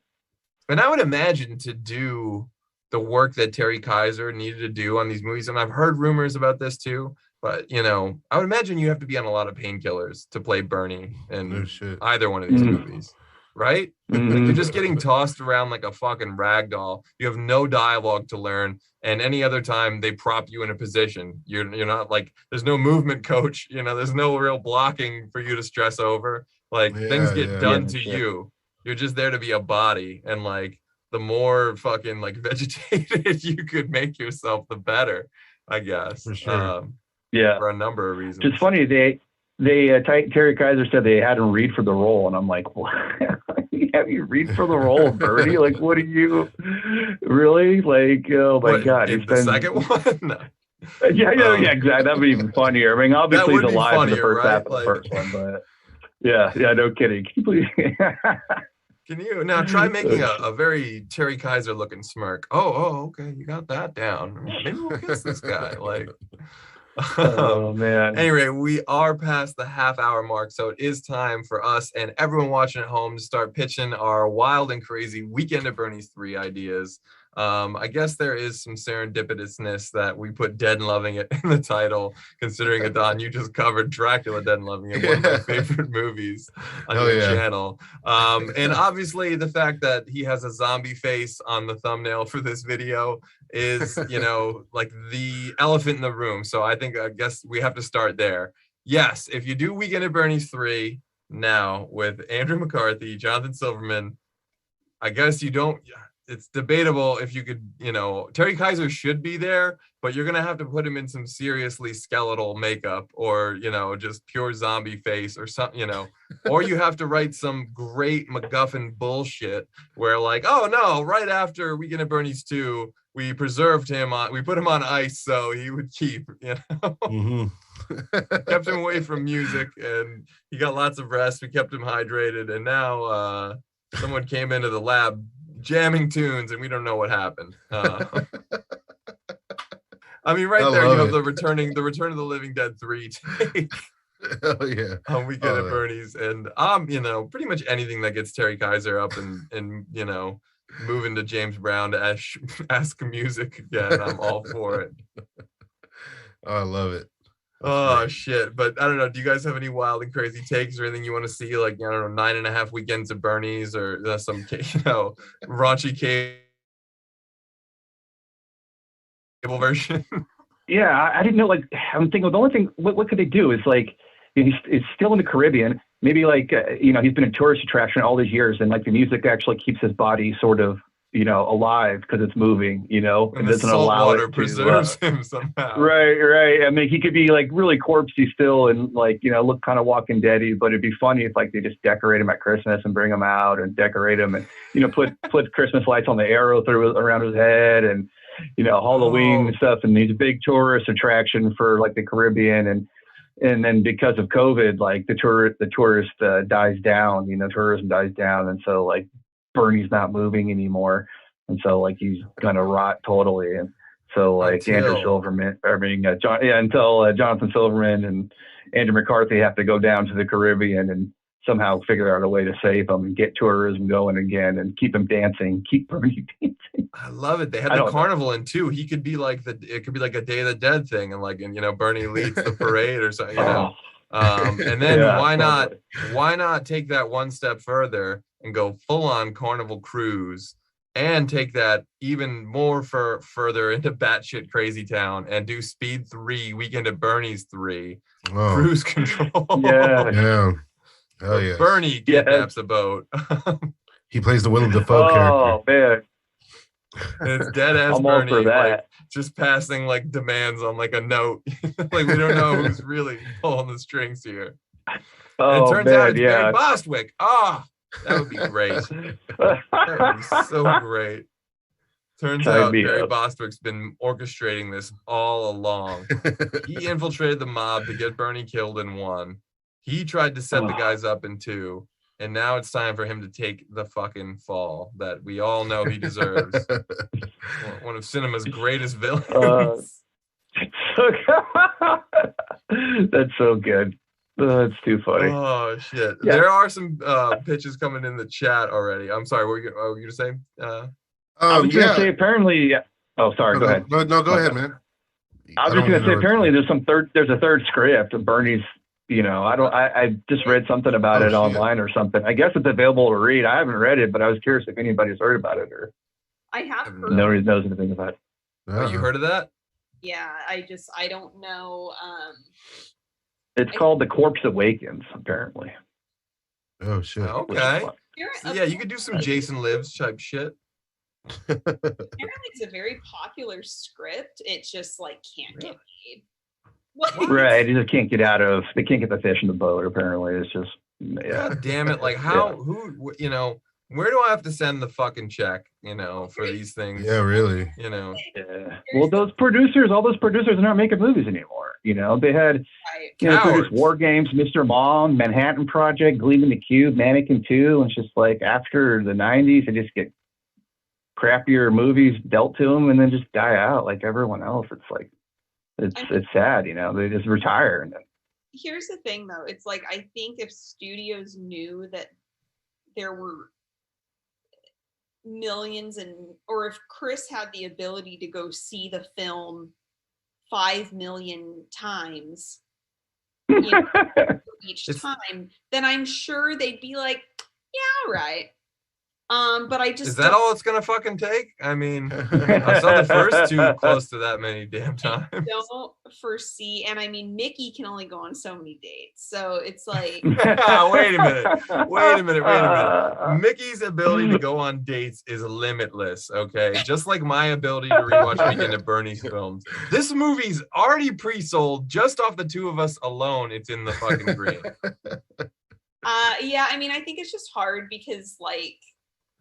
and I would imagine to do the work that Terry Kaiser needed to do on these movies, and I've heard rumors about this too, but you know, I would imagine you have to be on a lot of painkillers to play Bernie in either one of these movies, right? Like you're just getting tossed around like a fucking rag doll. You have no dialogue to learn, and any other time they prop you in a position, you're not like, there's no movement coach, you know, there's no real blocking for you to stress over. Like things get done to you. You're just there to be a body, and like the more fucking like vegetated you could make yourself, the better, I guess. For sure. For a number of reasons. It's funny, Terry Kaiser said they had him read for the role, and I'm like, what? Have you read for the role of Bernie? Like, what are you really like? Oh my god! In the second one? No. Yeah, exactly. That'd be even funnier. I mean, obviously he's alive in the first half of the first one, but yeah, no kidding. Can you now try making a very Terry Kaiser looking smirk? Oh, okay, you got that down. Maybe we'll kiss this guy. Like, oh man. Anyway, we are past the half-hour mark, so it is time for us and everyone watching at home to start pitching our wild and crazy Weekend at Bernie's 3 ideas. I guess there is some serendipitousness that we put Dead and Loving It in the title, considering, Adon, you just covered Dracula Dead and Loving It, one of my favorite movies on your channel. And obviously the fact that he has a zombie face on the thumbnail for this video is, you know, like the elephant in the room. So I guess we have to start there. Yes, if you do Weekend at Bernie's 3 now with Andrew McCarthy, Jonathan Silverman, I guess you don't... It's debatable if you could, you know, Terry Kaiser should be there, but you're going to have to put him in some seriously skeletal makeup, or, you know, just pure zombie face or something, you know, or you have to write some great MacGuffin bullshit where like, oh no, right after Weekend at Bernie's 2, we put him on ice so he would keep, you know, kept him away from music and he got lots of rest. We kept him hydrated, and now someone came into the lab jamming tunes and we don't know what happened. I mean, right there you have the Return of the Living Dead 3 take. Hell yeah. On Weekend at Bernie's, and you know, pretty much anything that gets Terry Kaiser up and you know, moving to James Brown to ask music again, I'm all for it. Oh, I love it. Oh shit. But I don't know, do you guys have any wild and crazy takes or anything you want to see, like, I don't know, 9.5 Weekends at Bernie's, or some, you know, raunchy version. Yeah, I didn't know. Like, I'm thinking the only thing, what could they do is like, he's still in the Caribbean. Maybe like, he's been a tourist attraction all these years, and like the music actually keeps his body sort of, alive because it's moving. And It the doesn't salt allow water it to. preserves him somehow. Right. I mean, he could be like really corpsey still, and like look kind of Walking Deady. But it'd be funny if like they just decorate him at Christmas and bring him out and decorate him, and put Christmas lights on the arrow around his head, and Halloween and stuff, and he's a big tourist attraction for like the Caribbean, and then because of COVID, like the tourist dies down, tourism dies down, and so like Bernie's not moving anymore, and so like he's gonna rot totally, and so like until Jonathan Silverman and Andrew McCarthy have to go down to the Caribbean and somehow figure out a way to save him and get tourism going again and keep him dancing, keep Bernie dancing. I love it. They had the carnival in too. He could be like it could be like a Day of the Dead thing, and Bernie leads the parade or something, and then why not take that one step further and go full on Carnival Cruise and take that even more further into batshit crazy town and do Speed 3, Weekend at Bernie's 3, Cruise Control. Yeah. Oh yeah. Bernie kidnaps a boat. He plays the Willem Dafoe character. Man. And it's dead ass Bernie, like just passing like demands on like a note. Like we don't know who's really pulling the strings here. And it turns out it's Barry Bostwick. That would be great. That would be so great. Turns out Barry Bostwick's been orchestrating this all along. He infiltrated the mob to get Bernie killed in 1. He tried to set the guys up in 2, and now it's time for him to take the fucking fall that we all know he deserves. One of cinema's greatest villains. That's so good. That's too funny. Oh shit! Yeah. There are some pitches coming in the chat already. I'm sorry. What were you gonna say? I was gonna say apparently. Oh, sorry. Go ahead. No, go ahead, man. I was just gonna say apparently there's a third script of Bernie's. I just read something about it online or something. I guess it's available to read. I haven't read it, but I was curious if anybody's heard about it or. I have heard. Nobody knows anything about it. Oh, you heard of that? Yeah, I don't know. It's called The Corpse Awakens, apparently. Oh shit. Okay. So, yeah, you could do some Jason Lives type shit. Apparently, it's a very popular script. It just like can't get made. What? Right, you just can't get they can't get the fish in the boat. Apparently, it's just God damn it! Like how? Who? Where do I have to send the fucking check? For these things. Yeah, really. Yeah. Well, all those producers are not making movies anymore. They had produced War Games, Mr. Mom, Manhattan Project, Gleaming the Cube, Mannequin 2. And it's just like after the 90s, they just get crappier movies dealt to them and then just die out like everyone else. It's like. It's sad, they just retire. And then. Here's the thing, though. It's like I think if studios knew that there were millions or if Chris had the ability to go see the film 5 million times each time, then I'm sure they'd be like, yeah, all right. But I just is that all it's gonna fucking take? I mean, I saw the first 2 close to that many damn times. I don't foresee, and I mean, Mickey can only go on so many dates, so it's like. Wait a minute. Mickey's ability to go on dates is limitless. Okay, just like my ability to rewatch Weekend at Bernie's films. This movie's already pre-sold just off the 2 of us alone. It's in the fucking green. Yeah, I mean, I think it's just hard because like.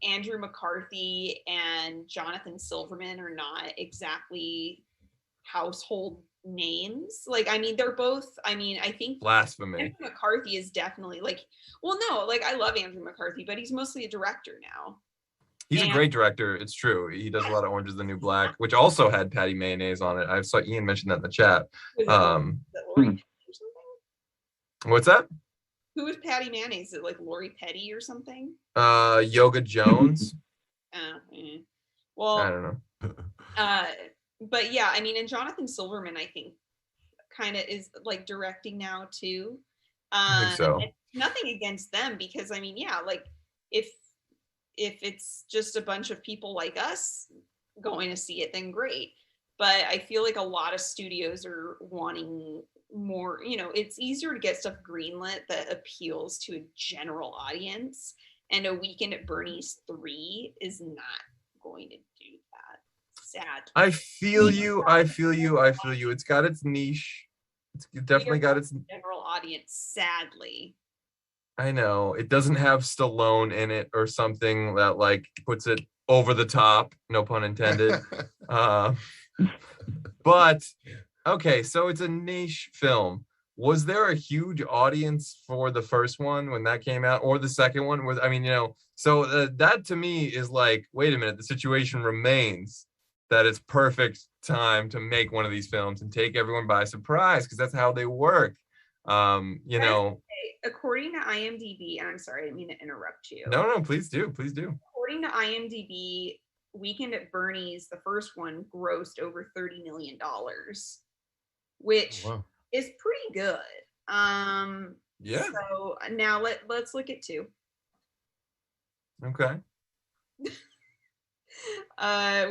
Andrew McCarthy and Jonathan Silverman are not exactly household names. Like, I mean, they're both, I think blasphemy. Andrew McCarthy is definitely I love Andrew McCarthy, but he's mostly a director now. He's a great director. It's true. He does a lot of Orange is the New Black, which also had Patty Mayonnaise on it. I saw Ian mention that in the chat. What's that? Who is Patty Mayonnaise? Is it like Lori Petty or something? Yoga Jones. Well, I don't know. But yeah, I mean, and Jonathan Silverman, I think, kind of is like directing now too. I think so. Nothing against them because I mean, yeah, like if it's just a bunch of people like us going to see it, then great. but I feel like a lot of studios are wanting more, it's easier to get stuff greenlit that appeals to a general audience, and A Weekend at Bernie's 3 is not going to do that. Sad. I feel you. It's got its niche. It's definitely got its general audience, sadly. I know. It doesn't have Stallone in it or something that like puts it over the top, no pun intended. But okay, so it's a niche film. Was there a huge audience for the first one when that came out, or the second one? Was, I mean, so that to me is like, wait a minute, the situation remains that it's perfect time to make one of these films and take everyone by surprise, because that's how they work. According to IMDb, and I'm sorry, I didn't mean to interrupt you. No, please do. According to IMDb, Weekend at Bernie's, the first one, grossed over $30 million, which is pretty good. Yeah. So now let's look at 2. Okay.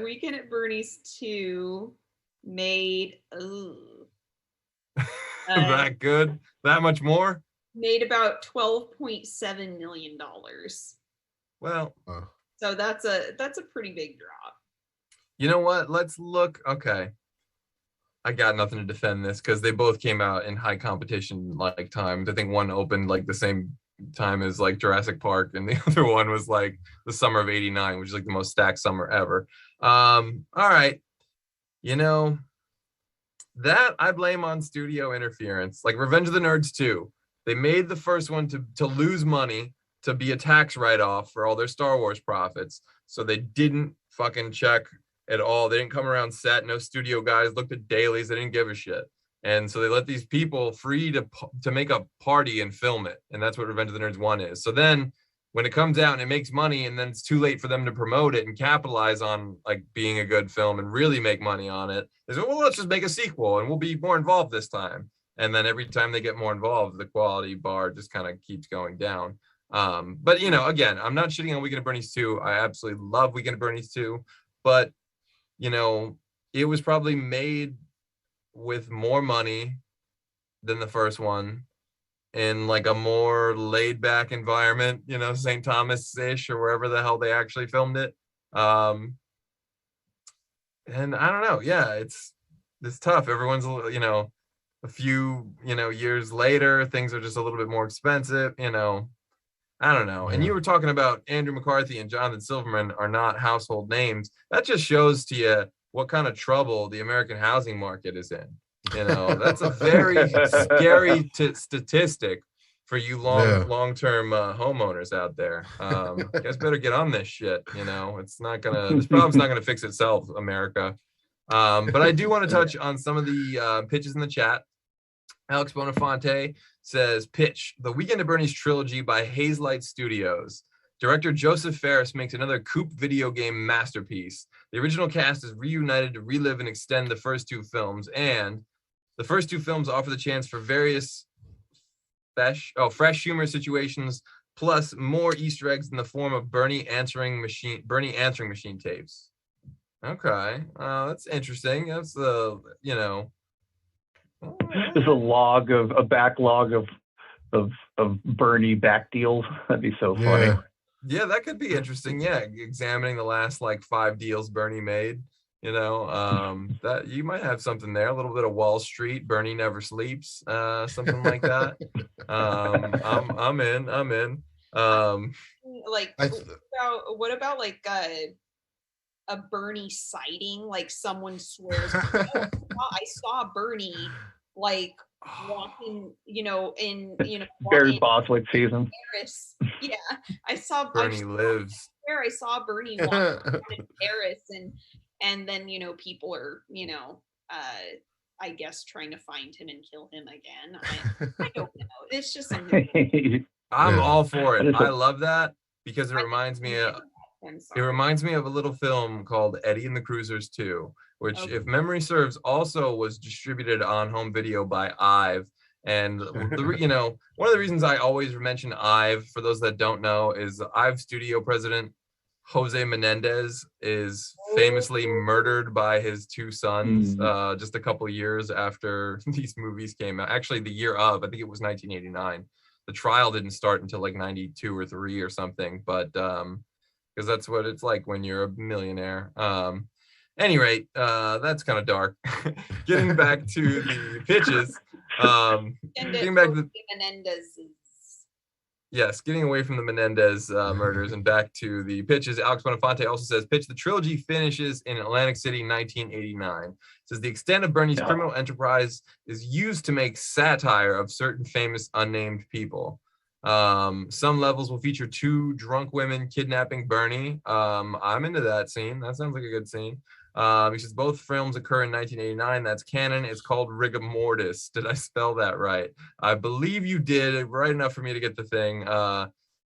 Weekend at Bernie's 2 made that good? That much more? Made about $12.7 million. Well, so that's a pretty big drop. You know what? Let's look. Okay. I got nothing to defend this because they both came out in high competition like times. I think one opened like the same time as like Jurassic Park, and the other one was like the summer of '89, which is like the most stacked summer ever. All right. That I blame on studio interference. Like Revenge of the Nerds 2. They made the first one to lose money, to be a tax write-off for all their Star Wars profits. So they didn't fucking check at all. They didn't come around set. No studio guys looked at dailies. They didn't give a shit. And so they let these people free to make a party and film it. And that's what Revenge of the Nerds 1 is. So then when it comes out and it makes money, and then it's too late for them to promote it and capitalize on like being a good film and really make money on it, they say, well, let's just make a sequel and we'll be more involved this time. And then every time they get more involved, the quality bar just kind of keeps going down. But again, I'm not shitting on Weekend at Bernie's 2. I absolutely love Weekend at Bernie's 2, but it was probably made with more money than the first one, in like a more laid back environment, St. Thomas-ish or wherever the hell they actually filmed it. And I don't know. Yeah, it's tough. Everyone's, a few, years later, things are just a little bit more expensive, I don't know. And you were talking about Andrew McCarthy and Jonathan Silverman are not household names. That just shows to you what kind of trouble the American housing market is in. That's a very scary statistic for you long-term homeowners out there. You guys better get on this shit. This problem's not gonna fix itself, America. But I do want to touch on some of the pitches in the chat. Alex Bonafonte says, pitch, The Weekend at Bernie's trilogy by Hazelight Studios. Director Joseph Ferris makes another coupe video game masterpiece. The original cast is reunited to relive and extend the first 2 films, and the first 2 films offer the chance for various fresh humor situations, plus more Easter eggs in the form of Bernie answering machine tapes. Okay, that's interesting. That's There's a backlog of Bernie back deals. That'd be so funny. Yeah, that could be interesting. Yeah, examining the last like 5 deals Bernie made. That you might have something there. A little bit of Wall Street. Bernie never sleeps. Something like that. I'm in. What about like a Bernie sighting? Like someone swears, I saw Bernie like walking, in Barry Boswick season. Paris. Yeah, I saw Bernie lives. I saw Bernie walking in Paris, and then people are I guess trying to find him and kill him again. I don't know. It's just I'm all for it. I love that because it reminds me of a little film called Eddie and the Cruisers 2, which, if memory serves, also was distributed on home video by Ive. And one of the reasons I always mention Ive, for those that don't know, is Ive studio president Jose Menendez is famously murdered by his two sons just a couple years after these movies came out. Actually, the year of, I think it was 1989. The trial didn't start until like 92 or 3 or something, but because that's what it's like when you're a millionaire. Any rate, that's kind of dark. Getting back to the pitches. Getting back to the Menendez. Yes, getting away from the Menendez murders and back to the pitches. Alex Bonafonte also says, pitch, the trilogy finishes in Atlantic City, 1989. Says the extent of Bernie's criminal enterprise is used to make satire of certain famous unnamed people. Some levels will feature 2 drunk women kidnapping Bernie. I'm into that scene. That sounds like a good scene. He says both films occur in 1989. That's canon. It's called Rigor Mortis. Did I spell that right? I believe you did. Right enough for me to get the thing.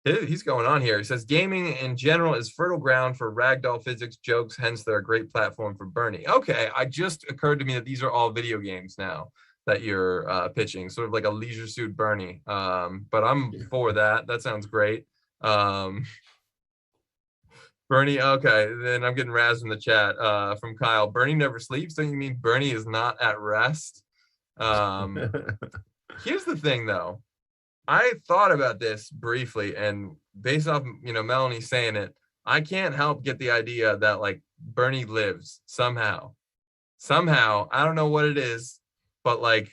He's going on here. He says gaming in general is fertile ground for ragdoll physics jokes. Hence, they're a great platform for Bernie. Okay, I just occurred to me that these are all video games now that you're pitching, sort of like a Leisure Suit Bernie. But I'm for that. That sounds great. Bernie, okay, then I'm getting razzed in the chat from Kyle. Bernie never sleeps. Don't you mean Bernie is not at rest? Here's the thing, though. I thought about this briefly, and based off, Melanie saying it, I can't help get the idea that like Bernie lives somehow. I don't know what it is, but like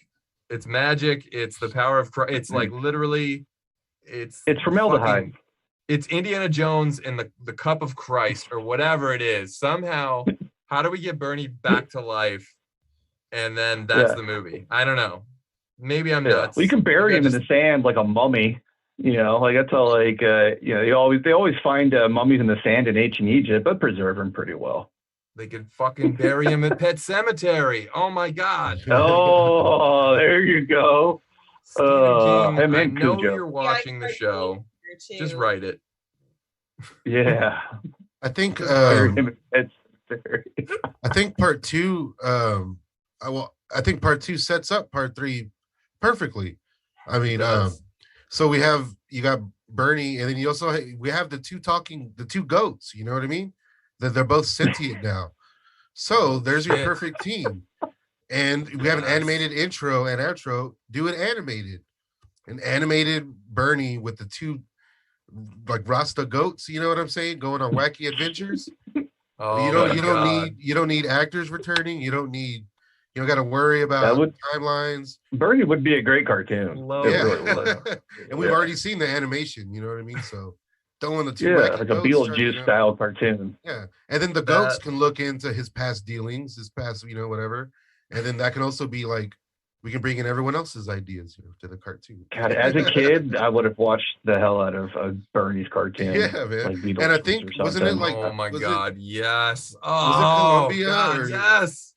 it's magic. It's the power of Christ. It's like literally, it's formaldehyde. It's Indiana Jones in the cup of Christ or whatever it is. Somehow, how do we get Bernie back to life? And then that's the movie. I don't know. Maybe I'm nuts. Well, you can bury him in the sand like a mummy. Like that's all. Like they always find mummies in the sand in ancient Egypt, but preserve them pretty well. They could fucking bury him at Pet Cemetery. Oh my God. Oh, there you go. Stephen King, I know you're watching the show. Just write it. Yeah. I think I think part 2 I think part 2 sets up part 3 perfectly. I mean, so you got Bernie, and then you also we have the two goats, you know what I mean? That they're both sentient now. So there's your perfect team. And we have an animated intro and outro. Do it animated. An animated Bernie with the 2 like Rasta goats, you know what I'm saying? Going on wacky adventures. You don't need actors returning. You don't got to worry about timelines. Bernie would be a great cartoon. And we've already seen the animation, you know what I mean? So throwing the 2 like a Beetlejuice style cartoon. Yeah. And then the goats can look into his past dealings, his past, whatever. And then that can also be like, we can bring in everyone else's ideas to the cartoon. God, as a kid, I would have watched the hell out of Bernie's cartoon. Yeah, man. Like and I think, wasn't it like... Oh, my God, yes. Oh, was it Columbia? God, yes.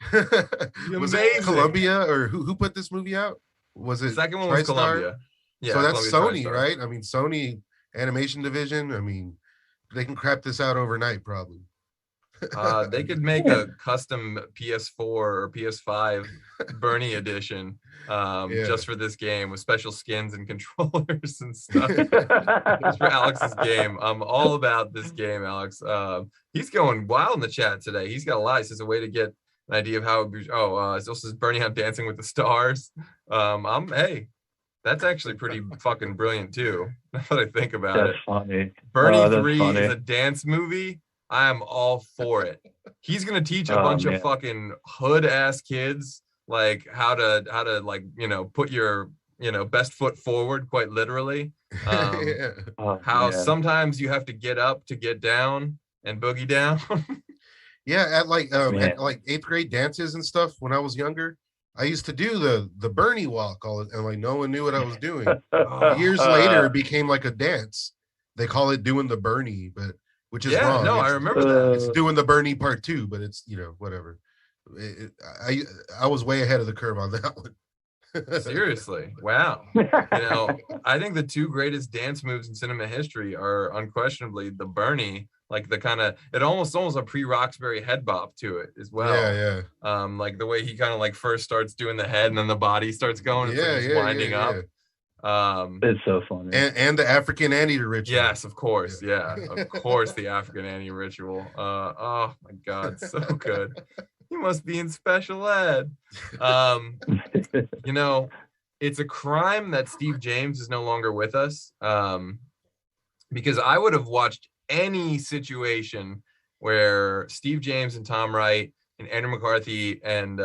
Was it Columbia? Or who put this movie out? Was it the second one was Columbia. Yeah, so that's Sony, right? I mean, Sony Animation Division. I mean, they can crap this out overnight, probably. They could make a custom PS4 or PS5 Bernie edition just for this game with special skins and controllers and stuff. Just for Alex's game. I'm all about this game, Alex. He's going wild in the chat today. He's got a lot. He says a way to get an idea of how it be. It says Bernie on Dancing with the Stars. Hey, that's actually pretty fucking brilliant too. Now that I think about it. Funny. Bernie 3 is a dance movie. I am all for it. He's gonna teach a bunch of fucking hood ass kids like how to like put your best foot forward, quite literally. Sometimes you have to get up to get down and boogie down. At like 8th grade dances and stuff when I was younger. I used to do the Bernie walk and like no one knew what I was doing. Years later, it became like a dance. They call it doing the Bernie, but which is wrong. No, I remember that. It's doing the Bernie part 2, but it's whatever. I was way ahead of the curve on that one. Seriously, wow. I think the 2 greatest dance moves in cinema history are unquestionably the Bernie, like the kind of almost a pre-Roxbury head bop to it as well. Yeah. Like the way he kind of like first starts doing the head and then the body starts going. It's winding up. It's so funny. And the African Anteater ritual. Yes, of course. Yeah, of course, the African Annie ritual. Oh my God, so good. You must be in special ed. You know, it's a crime that Steve James is no longer with us. Because I would have watched any situation where Steve James and Tom Wright and Andrew McCarthy and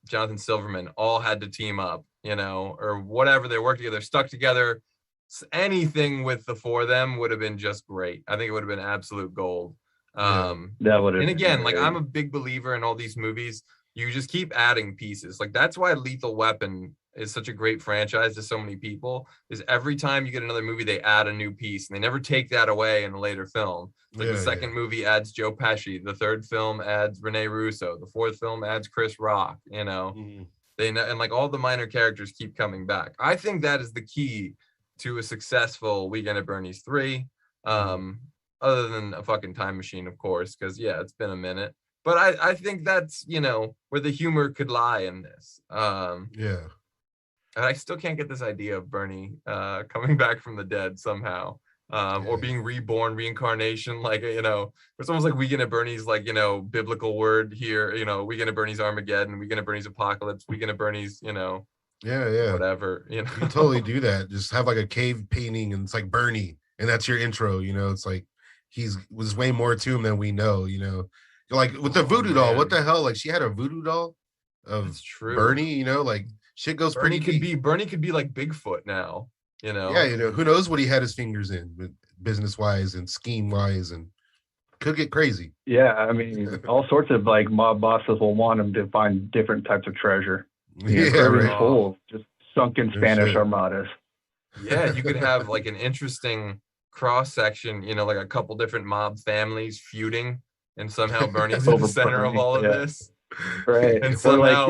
Jonathan Silverman all had to team up, you know, or whatever. They worked together, stuck together. Anything with the four of them would have been just great. I think it would have been absolute gold. That would have. And again, like great. I'm a big believer in all these movies. You just keep adding pieces. Like that's why Lethal Weapon is such a great franchise to so many people. Is every time you get another movie, they add a new piece, and they never take that away in a later film. Like the second movie adds Joe Pesci, the third film adds Rene Russo, the fourth film adds Chris Rock. You know, and like all the minor characters keep coming back. I think that is the key to a successful Weekend at Bernie's 3. Other than a fucking time machine, of course, because yeah, it's been a minute. But I think that's, you know, where the humor could lie in this. Yeah. And I still can't get this idea of Bernie coming back from the dead somehow. Or being reborn, reincarnation, like, you know, it's almost like Weekend at Bernie's, like, you know, biblical word here, you know, Weekend at Bernie's Armageddon, Weekend at Bernie's Apocalypse, Weekend at Bernie's, you know, whatever, you know. You totally do that. Just have like a cave painting and it's like Bernie, and that's your intro, you know. It's like was way more to him than we know, you know. Like with the voodoo doll, what the hell? Like she had a voodoo doll of Bernie, you know, like shit goes Bernie pretty deep. Bernie could be like Bigfoot now, you know. Yeah, you know, who knows what he had his fingers in, business wise and scheme wise, and could get crazy. Yeah, I mean, all sorts of like mob bosses will want him to find different types of treasure. Full of just sunken Spanish armadas. Yeah, you could have like an interesting cross section, you know, like a couple different mob families feuding, and somehow Bernie's in the center of all of this. Right. And somehow,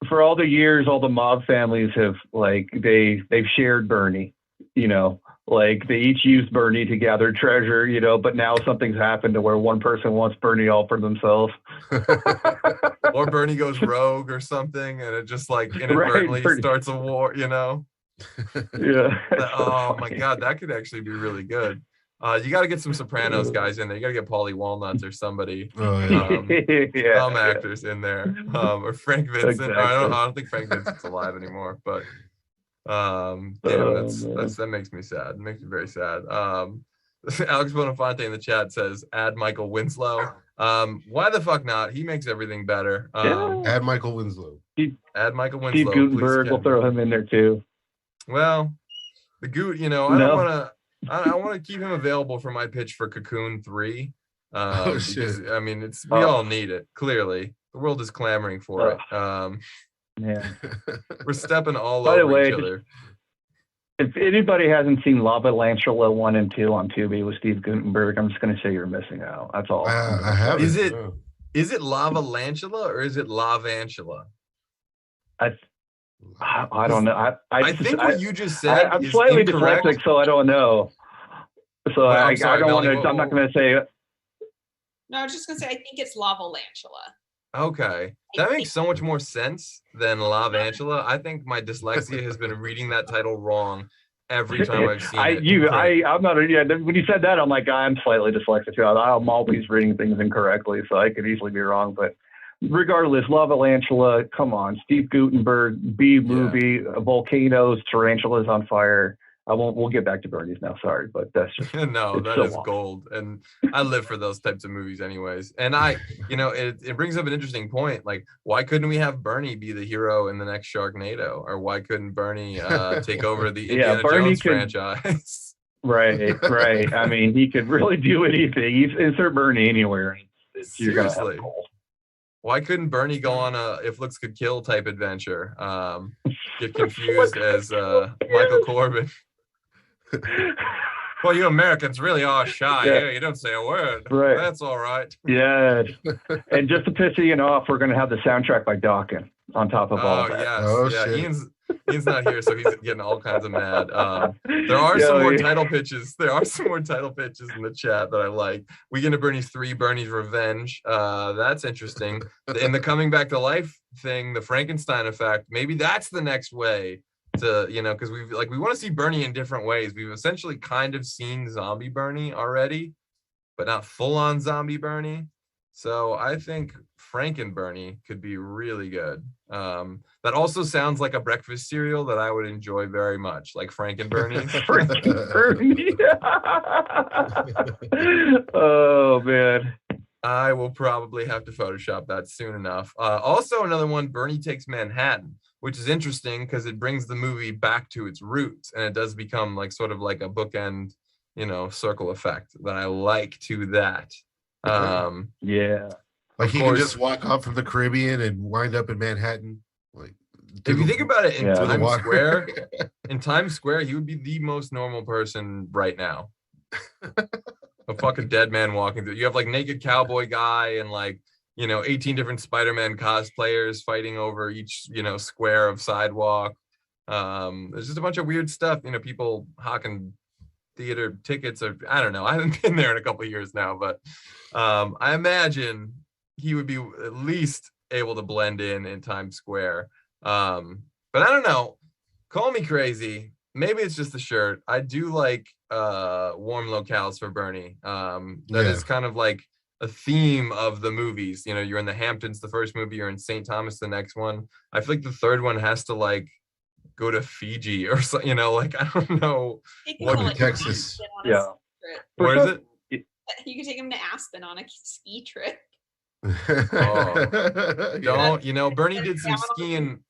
for all the years, all the mob families have like they've shared Bernie, you know, like they each used Bernie to gather treasure, you know, but now something's happened to where one person wants Bernie all for themselves. Or Bernie goes rogue or something, and it just like inadvertently starts a war, you know. Yeah. Oh my God, that could actually be really good. You got to get some Sopranos guys in there. You got to get Paulie Walnuts or somebody, some actors in there, or Frank Vincent. Exactly. I don't think Frank Vincent's alive anymore, but that makes me sad. It makes me very sad. Alex Bonafante in the chat says, add Michael Winslow. Why the fuck not? He makes everything better. Add Michael Winslow. Add Michael Winslow. Steve Guttenberg, we'll throw him in there too. Well, the Goot, you know, I want to keep him available for my pitch for Cocoon 3. Because, I mean, we all need it. Clearly, the world is clamoring for it. Yeah, we're stepping all over each other. If anybody hasn't seen Lava Lantula 1 and 2 on Tubi with Steve Guttenberg, I'm just going to say you're missing out. That's all. I haven't. Is it Lava Lantula or is it Lavantula? I don't know. I think what you just said. I'm is slightly incorrect. dyslexic, so I don't know. So I don't want to. I'm not going to say. No, I was just going to say I think it's Lavalantula. Okay, that makes so much more sense than Lavantula. I think my dyslexia has been reading that title wrong every time I've seen it. I'm not. Yeah, when you said that, I'm like, I'm slightly dyslexic too. I'm always reading things incorrectly, so I could easily be wrong. But regardless, Lavalantula, come on, Steve Guttenberg, B movie, volcanoes, tarantulas on fire. We'll get back to Bernie's now. Sorry, but that's just no, that is gold, and I live for those types of movies, anyways. And it brings up an interesting point. Like, why couldn't we have Bernie be the hero in the next Sharknado, or why couldn't Bernie take over the Indiana Jones franchise? Right. I mean, he could really do anything. You insert Bernie anywhere. You're gonna have a goal. Why couldn't Bernie go on a If Looks Could Kill type adventure? Get confused as Michael Corbin. Well, you Americans really are shy. Yeah. You don't say a word. Right. That's all right. Yeah. And just to piss Ian off, we're going to have the soundtrack by Dawkins on top of all of that. Yes. Oh, yeah. Shit. Ian's not here, so he's getting all kinds of mad. There are some more title pitches. There are some more title pitches in the chat that I like. Weekend at Bernie's 3, Bernie's Revenge. That's interesting. In the coming back to life thing, the Frankenstein effect, maybe that's the next way to, you know, because we want to see Bernie in different ways. We've essentially kind of seen zombie Bernie already, but not full on zombie Bernie. So I think Franken Bernie could be really good. That also sounds like a breakfast cereal that I would enjoy very much, like Franken Bernie. Franken Bernie. Oh man. I will probably have to Photoshop that soon enough. Also, another one, Bernie Takes Manhattan, which is interesting because it brings the movie back to its roots, and it does become like sort of like a bookend, you know, circle effect that I like to that. Yeah. Like Of he course. could just walk off from the Caribbean and wind up in Manhattan. Like If you think about it, in Yeah. Times Square, in Times Square, he would be the most normal person right now. A fucking dead man walking through. You have like naked cowboy guy and like, you know, 18 different Spider-Man cosplayers fighting over each, you know, square of sidewalk. There's just a bunch of weird stuff, you know, people hawking theater tickets, or I don't know. I haven't been there in a couple of years now, but I imagine he would be at least able to blend in Times Square. But I don't know. Call me crazy. Maybe it's just the shirt. I do like warm locales for Bernie. That is kind of like a theme of the movies. You know, you're in the Hamptons the first movie, you're in St. Thomas the next one. I feel like the third one has to like go to Fiji or something, you know, like I don't know What in Texas. Yeah. where is it? You could take him to Aspen on a ski trip. Don't, you know, Bernie did some skiing.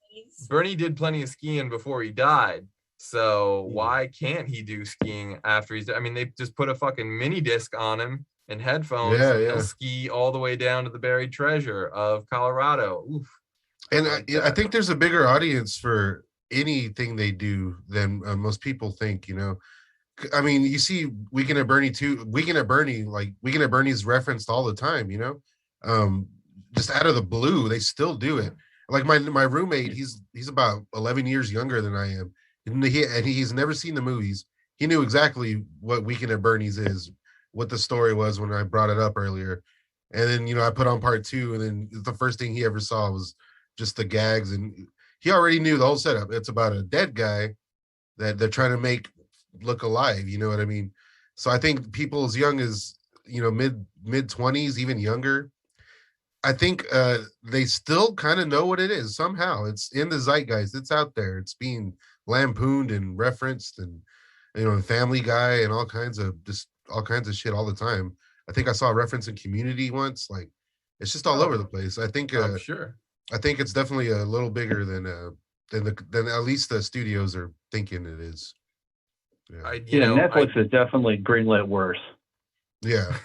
Bernie did plenty of skiing before he died. So why can't he do skiing after he's dead? I mean, they just put a fucking mini disc on him and headphones, and he'll ski all the way down to the buried treasure of Colorado. Oof. And I think there's a bigger audience for anything they do than most people think, you know. I mean, you see Weekend at Bernie too. Weekend at Bernie, like Weekend at Bernie's referenced all the time, you know. Just out of the blue, they still do it. Like my roommate, he's about 11 years younger than I am, and he's never seen the movies. He knew exactly what Weekend at Bernie's is, what the story was when I brought it up earlier. And then, you know, I put on part 2, and then the first thing he ever saw was just the gags, and he already knew the whole setup. It's about a dead guy that they're trying to make look alive, you know what I mean? So I think people as young as, you know, mid 20s, even younger, I think they still kind of know what it is. Somehow it's in the zeitgeist, it's out there, it's being lampooned and referenced, and, you know, Family Guy and all kinds of shit all the time. I think I saw a reference in Community once. Like, it's just all over the place. I think I'm sure. I think it's definitely a little bigger than at least the studios are thinking it is. Yeah, Netflix has definitely greenlit worse. Yeah.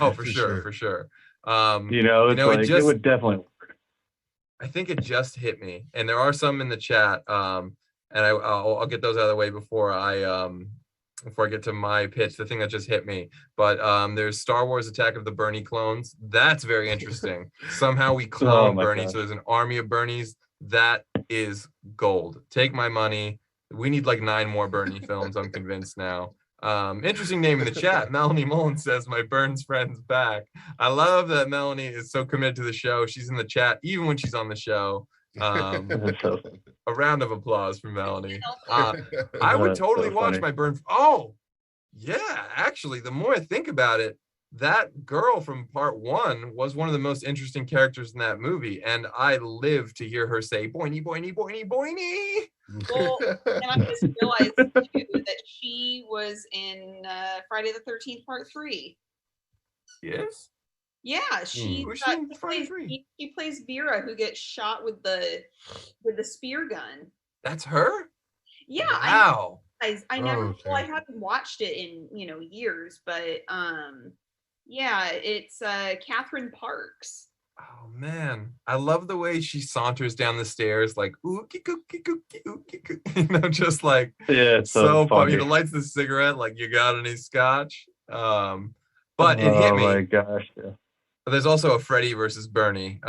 Oh, for sure. You know, it's like it would definitely work. I think it just hit me, and there are some in the chat, and I'll get those out of the way before I get to my pitch, the thing that just hit me. But there's Star Wars Attack of the Bernie Clones. That's very interesting. Somehow we clone Bernie, so there's an army of Bernies. That is gold. Take my money. We need like 9 more Bernie films, I'm convinced now. Interesting name in the chat. Melanie Mullen says, my Burns friend's back. I love that Melanie is so committed to the show. She's in the chat even when she's on the show. A round of applause for Melanie. I would totally watch my Burns. Oh, yeah. Actually, the more I think about it, that girl from part 1 was one of the most interesting characters in that movie. And I live to hear her say, boiny, boiny, boiny, boiny. Well, and I just realized too that she was in Friday the 13th part 3. Yes? Yeah, she plays Vera, who gets shot with the spear gun. That's her? Yeah. Wow. I never well, I haven't watched it in, you know, years, but yeah, it's Catherine Parks. Oh man, I love the way she saunters down the stairs like ookie cookie cookie ookie cookie, you know, just like so funny. You know, lights the cigarette like, you got any scotch? But it hit me. Oh my gosh, yeah. There's also a Freddy versus Bernie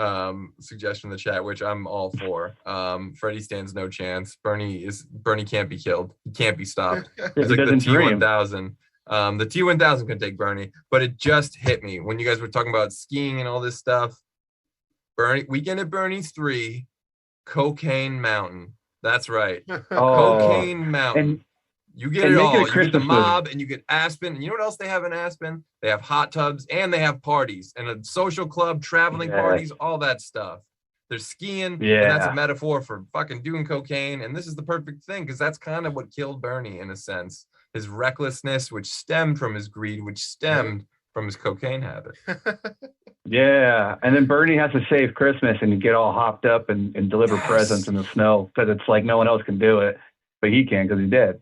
suggestion in the chat, which I'm all for. Freddy stands no chance. Bernie can't be killed. He can't be stopped. It's like the T-1000. The T-1000 can take Bernie, but it just hit me when you guys were talking about skiing and all this stuff. Weekend at Bernie's 3, Cocaine Mountain. That's right. Oh, Cocaine Mountain. and You get and it make it a all. You get the Christmas movie. mob and you get Aspen. And you know what else they have in Aspen? They have hot tubs and they have parties and a social club, traveling Yes. parties, all that stuff. There's skiing, and that's a Yeah. metaphor for fucking doing cocaine. And this is the perfect thing because that's kind of what killed Bernie in a sense. His recklessness, which stemmed from his greed, which stemmed from his cocaine habit. Yeah, and then Bernie has to save Christmas and get all hopped up and deliver Yes. presents in the snow because it's like no one else can do it, but he can because he did.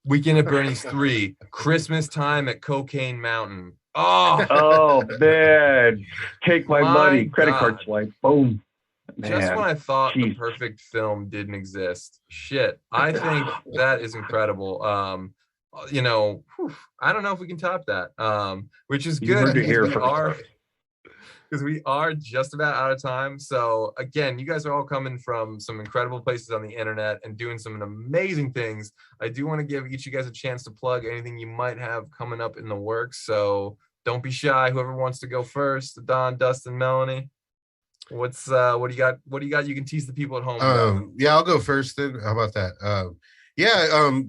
Weekend at Bernie's 3, Christmas time at Cocaine Mountain. Oh, Oh man, take my My money, credit card God. swipe, boom. just when Man, I thought the jeez. perfect film didn't exist. Shit, I think that is incredible. You know, whew, I don't know if we can top that. Which is You good heard it because here we first. are we are just about out of time. So again, you guys are all coming from some incredible places on the internet and doing some amazing things. I do want to give each of you guys a chance to plug anything you might have coming up in the works. So don't be shy. Whoever wants to go first, Don, Dustin, Melanie. What do you got? What do you got? You can tease the people at home about. Yeah, I'll go first then. How about that?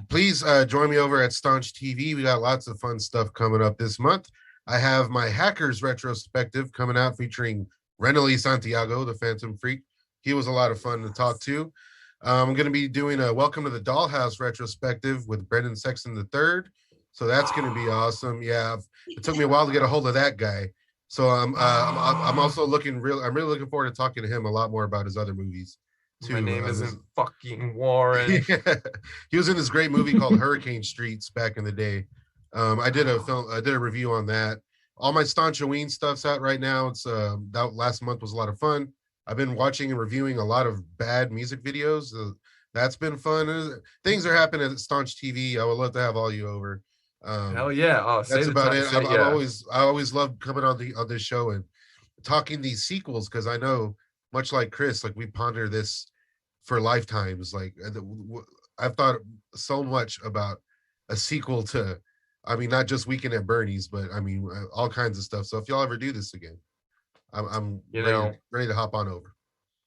Please join me over at Staunch TV. We got lots of fun stuff coming up this month. I have my Hackers retrospective coming out featuring Renely Santiago, the Phantom Freak. He was a lot of fun to talk to. I'm going to be doing a Welcome to the Dollhouse retrospective with Brendan Sexton III. So that's going to be awesome. Yeah, it took me a while to get a hold of that guy. So I'm also I'm really looking forward to talking to him a lot more about his other movies too. My name isn't fucking Warren. Yeah. He was in this great movie called Hurricane Streets back in the day. I did a review on that. All my Staunch Halloween stuff's out right now. It's that last month was a lot of fun. I've been watching and reviewing a lot of bad music videos. That's been fun. Things are happening at Staunch TV. I would love to have all you over. Hell yeah! Oh, That's about it. I always love coming on this show and talking these sequels because I know, much like Chris, like we ponder this for lifetimes. Like I've thought so much about a sequel to, I mean, not just Weekend at Bernie's, but I mean all kinds of stuff. So if y'all ever do this again, I'm ready to hop on over.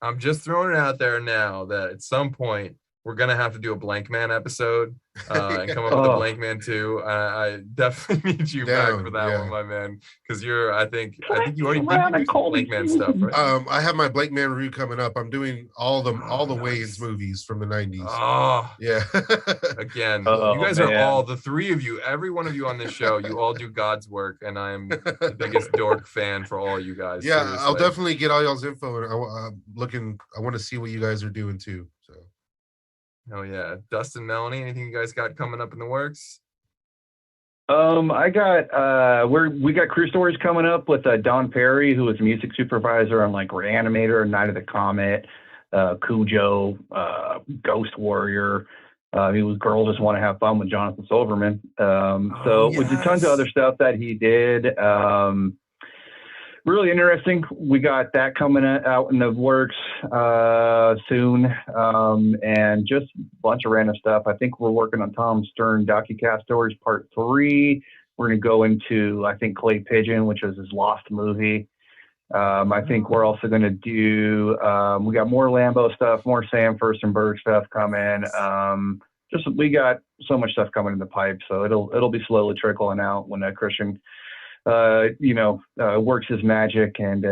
I'm just throwing it out there now that at some point we're gonna have to do a Blank Man episode and come up with a Blank Man 2. I definitely need you back for that one, my man, because I think you already did Blank Man stuff, right? I have my Blank Man review coming up. I'm doing all the Wayans movies from the 90s. Oh yeah. Again, you guys are all, the three of you, every one of you on this show, you all do God's work, and I'm the biggest dork fan for all you guys. Yeah, seriously. I'll definitely get all y'all's info, and I want to see what you guys are doing too. So. Oh yeah, Dustin, Melanie, anything you guys got coming up in the works? I got we got crew stories coming up with Don Perry, who was music supervisor on like Reanimator, Night of the Comet, Cujo, Ghost Warrior. He was Girls Just Want to Have Fun with Jonathan Silverman. With tons of other stuff that he did. Really interesting. We got that coming out in the works soon, and just a bunch of random stuff. I think we're working on Tom Stern DocuCast Stories Part 3. We're going to go into, I think, Clay Pigeon, which was his Lost movie. I think we're also going to do, we got more Lambo stuff, more Sam Furstenberg stuff coming. We got so much stuff coming in the pipe, so it'll be slowly trickling out when Christian works his magic and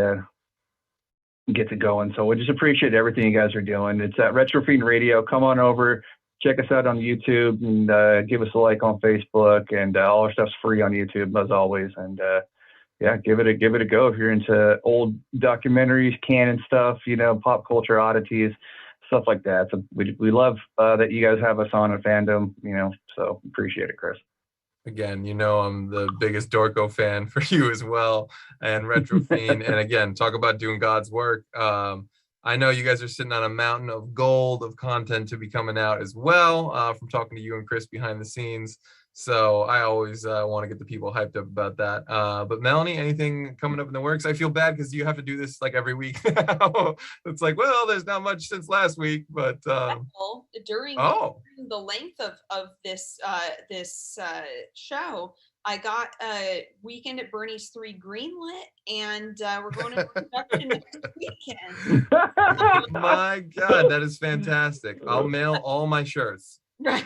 gets it going. So we just appreciate everything you guys are doing. It's at Retro Fiend Radio. Come on over, check us out on YouTube, and give us a like on Facebook. And all our stuff's free on YouTube as always. And give it a go if you're into old documentaries, canon stuff, pop culture oddities, stuff like that. So we love that you guys have us on at Fandom. So appreciate it, Chris. Again, I'm the biggest Dorko fan for you as well, and Retro Fiend. And again, talk about doing God's work. I know you guys are sitting on a mountain of gold of content to be coming out as well from talking to you and Chris behind the scenes. So I always want to get the people hyped up about that. But Melanie, anything coming up in the works? I feel bad because you have to do this like every week now. It's like, well, there's not much since last week, but during the length of this show, I got Weekend at Bernie's 3 greenlit, and we're going to production next weekend. My God, that is fantastic. I'll mail all my shirts. Right.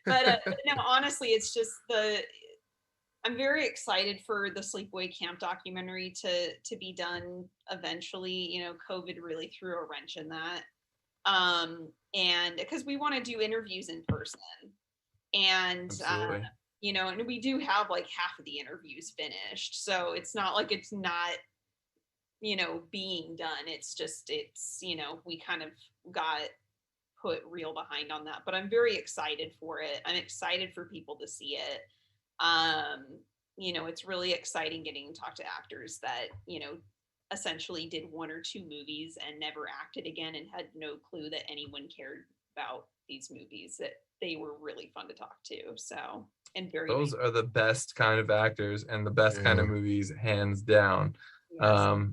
But no, honestly, it's just I'm very excited for the Sleepaway Camp documentary to be done eventually. You know, COVID really threw a wrench in that. And because we want to do interviews in person. And you know, and we do have like half of the interviews finished, so it's not like it's not, you know, being done. It's just, you know, we kind of got put real behind on that, but I'm very excited for it. I'm excited for people to see it. You know, it's really exciting getting to talk to actors that, you know, essentially did 1 or 2 movies and never acted again and had no clue that anyone cared about these movies, that they were really fun to talk to. So, and those are the best kind of actors and the best kind of movies, hands down. Yes.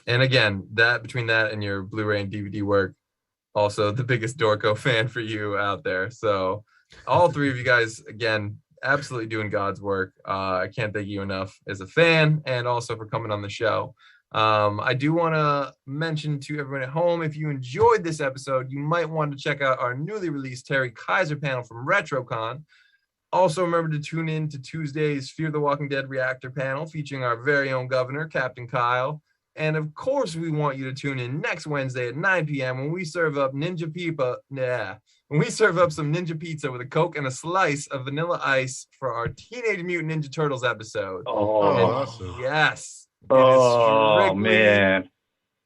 And again, that between that and your Blu-ray and DVD work, also the biggest Dorco fan for you out there. So all 3 of you guys, again, absolutely doing God's work. I can't thank you enough as a fan, and also for coming on the show. I do want to mention to everyone at home, if you enjoyed this episode, you might want to check out our newly released Terry Kaiser panel from RetroCon. Also, remember to tune in to Tuesday's Fear the Walking Dead Reactor panel featuring our very own governor, Captain Kyle. And of course, we want you to tune in next Wednesday at 9 p.m. when we serve up when we serve up some Ninja Pizza with a Coke and a slice of Vanilla Ice for our Teenage Mutant Ninja Turtles episode. Oh, awesome. Yes. Oh, man.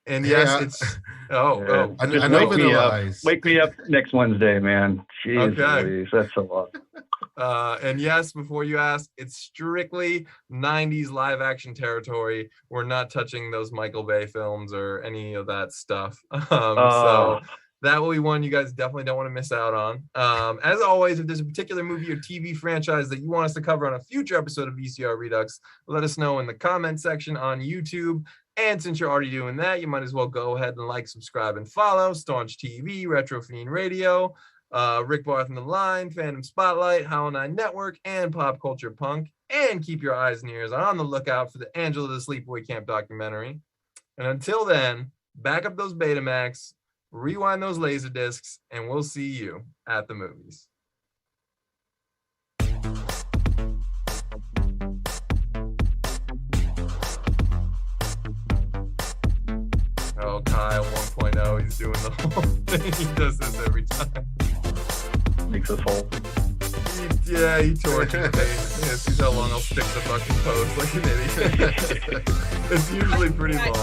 And yes, it's I know Vanilla Ice. Wake me up next Wednesday, man. Jeez, Louise, that's a lot. And yes, before you ask, it's strictly 90s live action territory. We're not touching those Michael Bay films or any of that stuff. So that will be one you guys definitely don't want to miss out on. As always, if there's a particular movie or TV franchise that you want us to cover on a future episode of VCR Redux, let us know in the comment section on YouTube. And since you're already doing that, you might as well go ahead and like, subscribe, and follow Staunch TV, Retro Fiend Radio, Rick Barth and the Line, Fandom Spotlite, Howl 9 Network, and Pop Culture Punk. And keep your eyes and ears on the lookout for the Angela the Sleepaway Camp documentary. And until then, back up those Betamax, rewind those laser discs, and we'll see you at the movies. Oh, Kyle 1.0, he's doing the whole thing. He does this every time. Makes us whole. He tortures me. Yeah, see how long I'll stick the fucking post like an idiot. It's usually pretty long.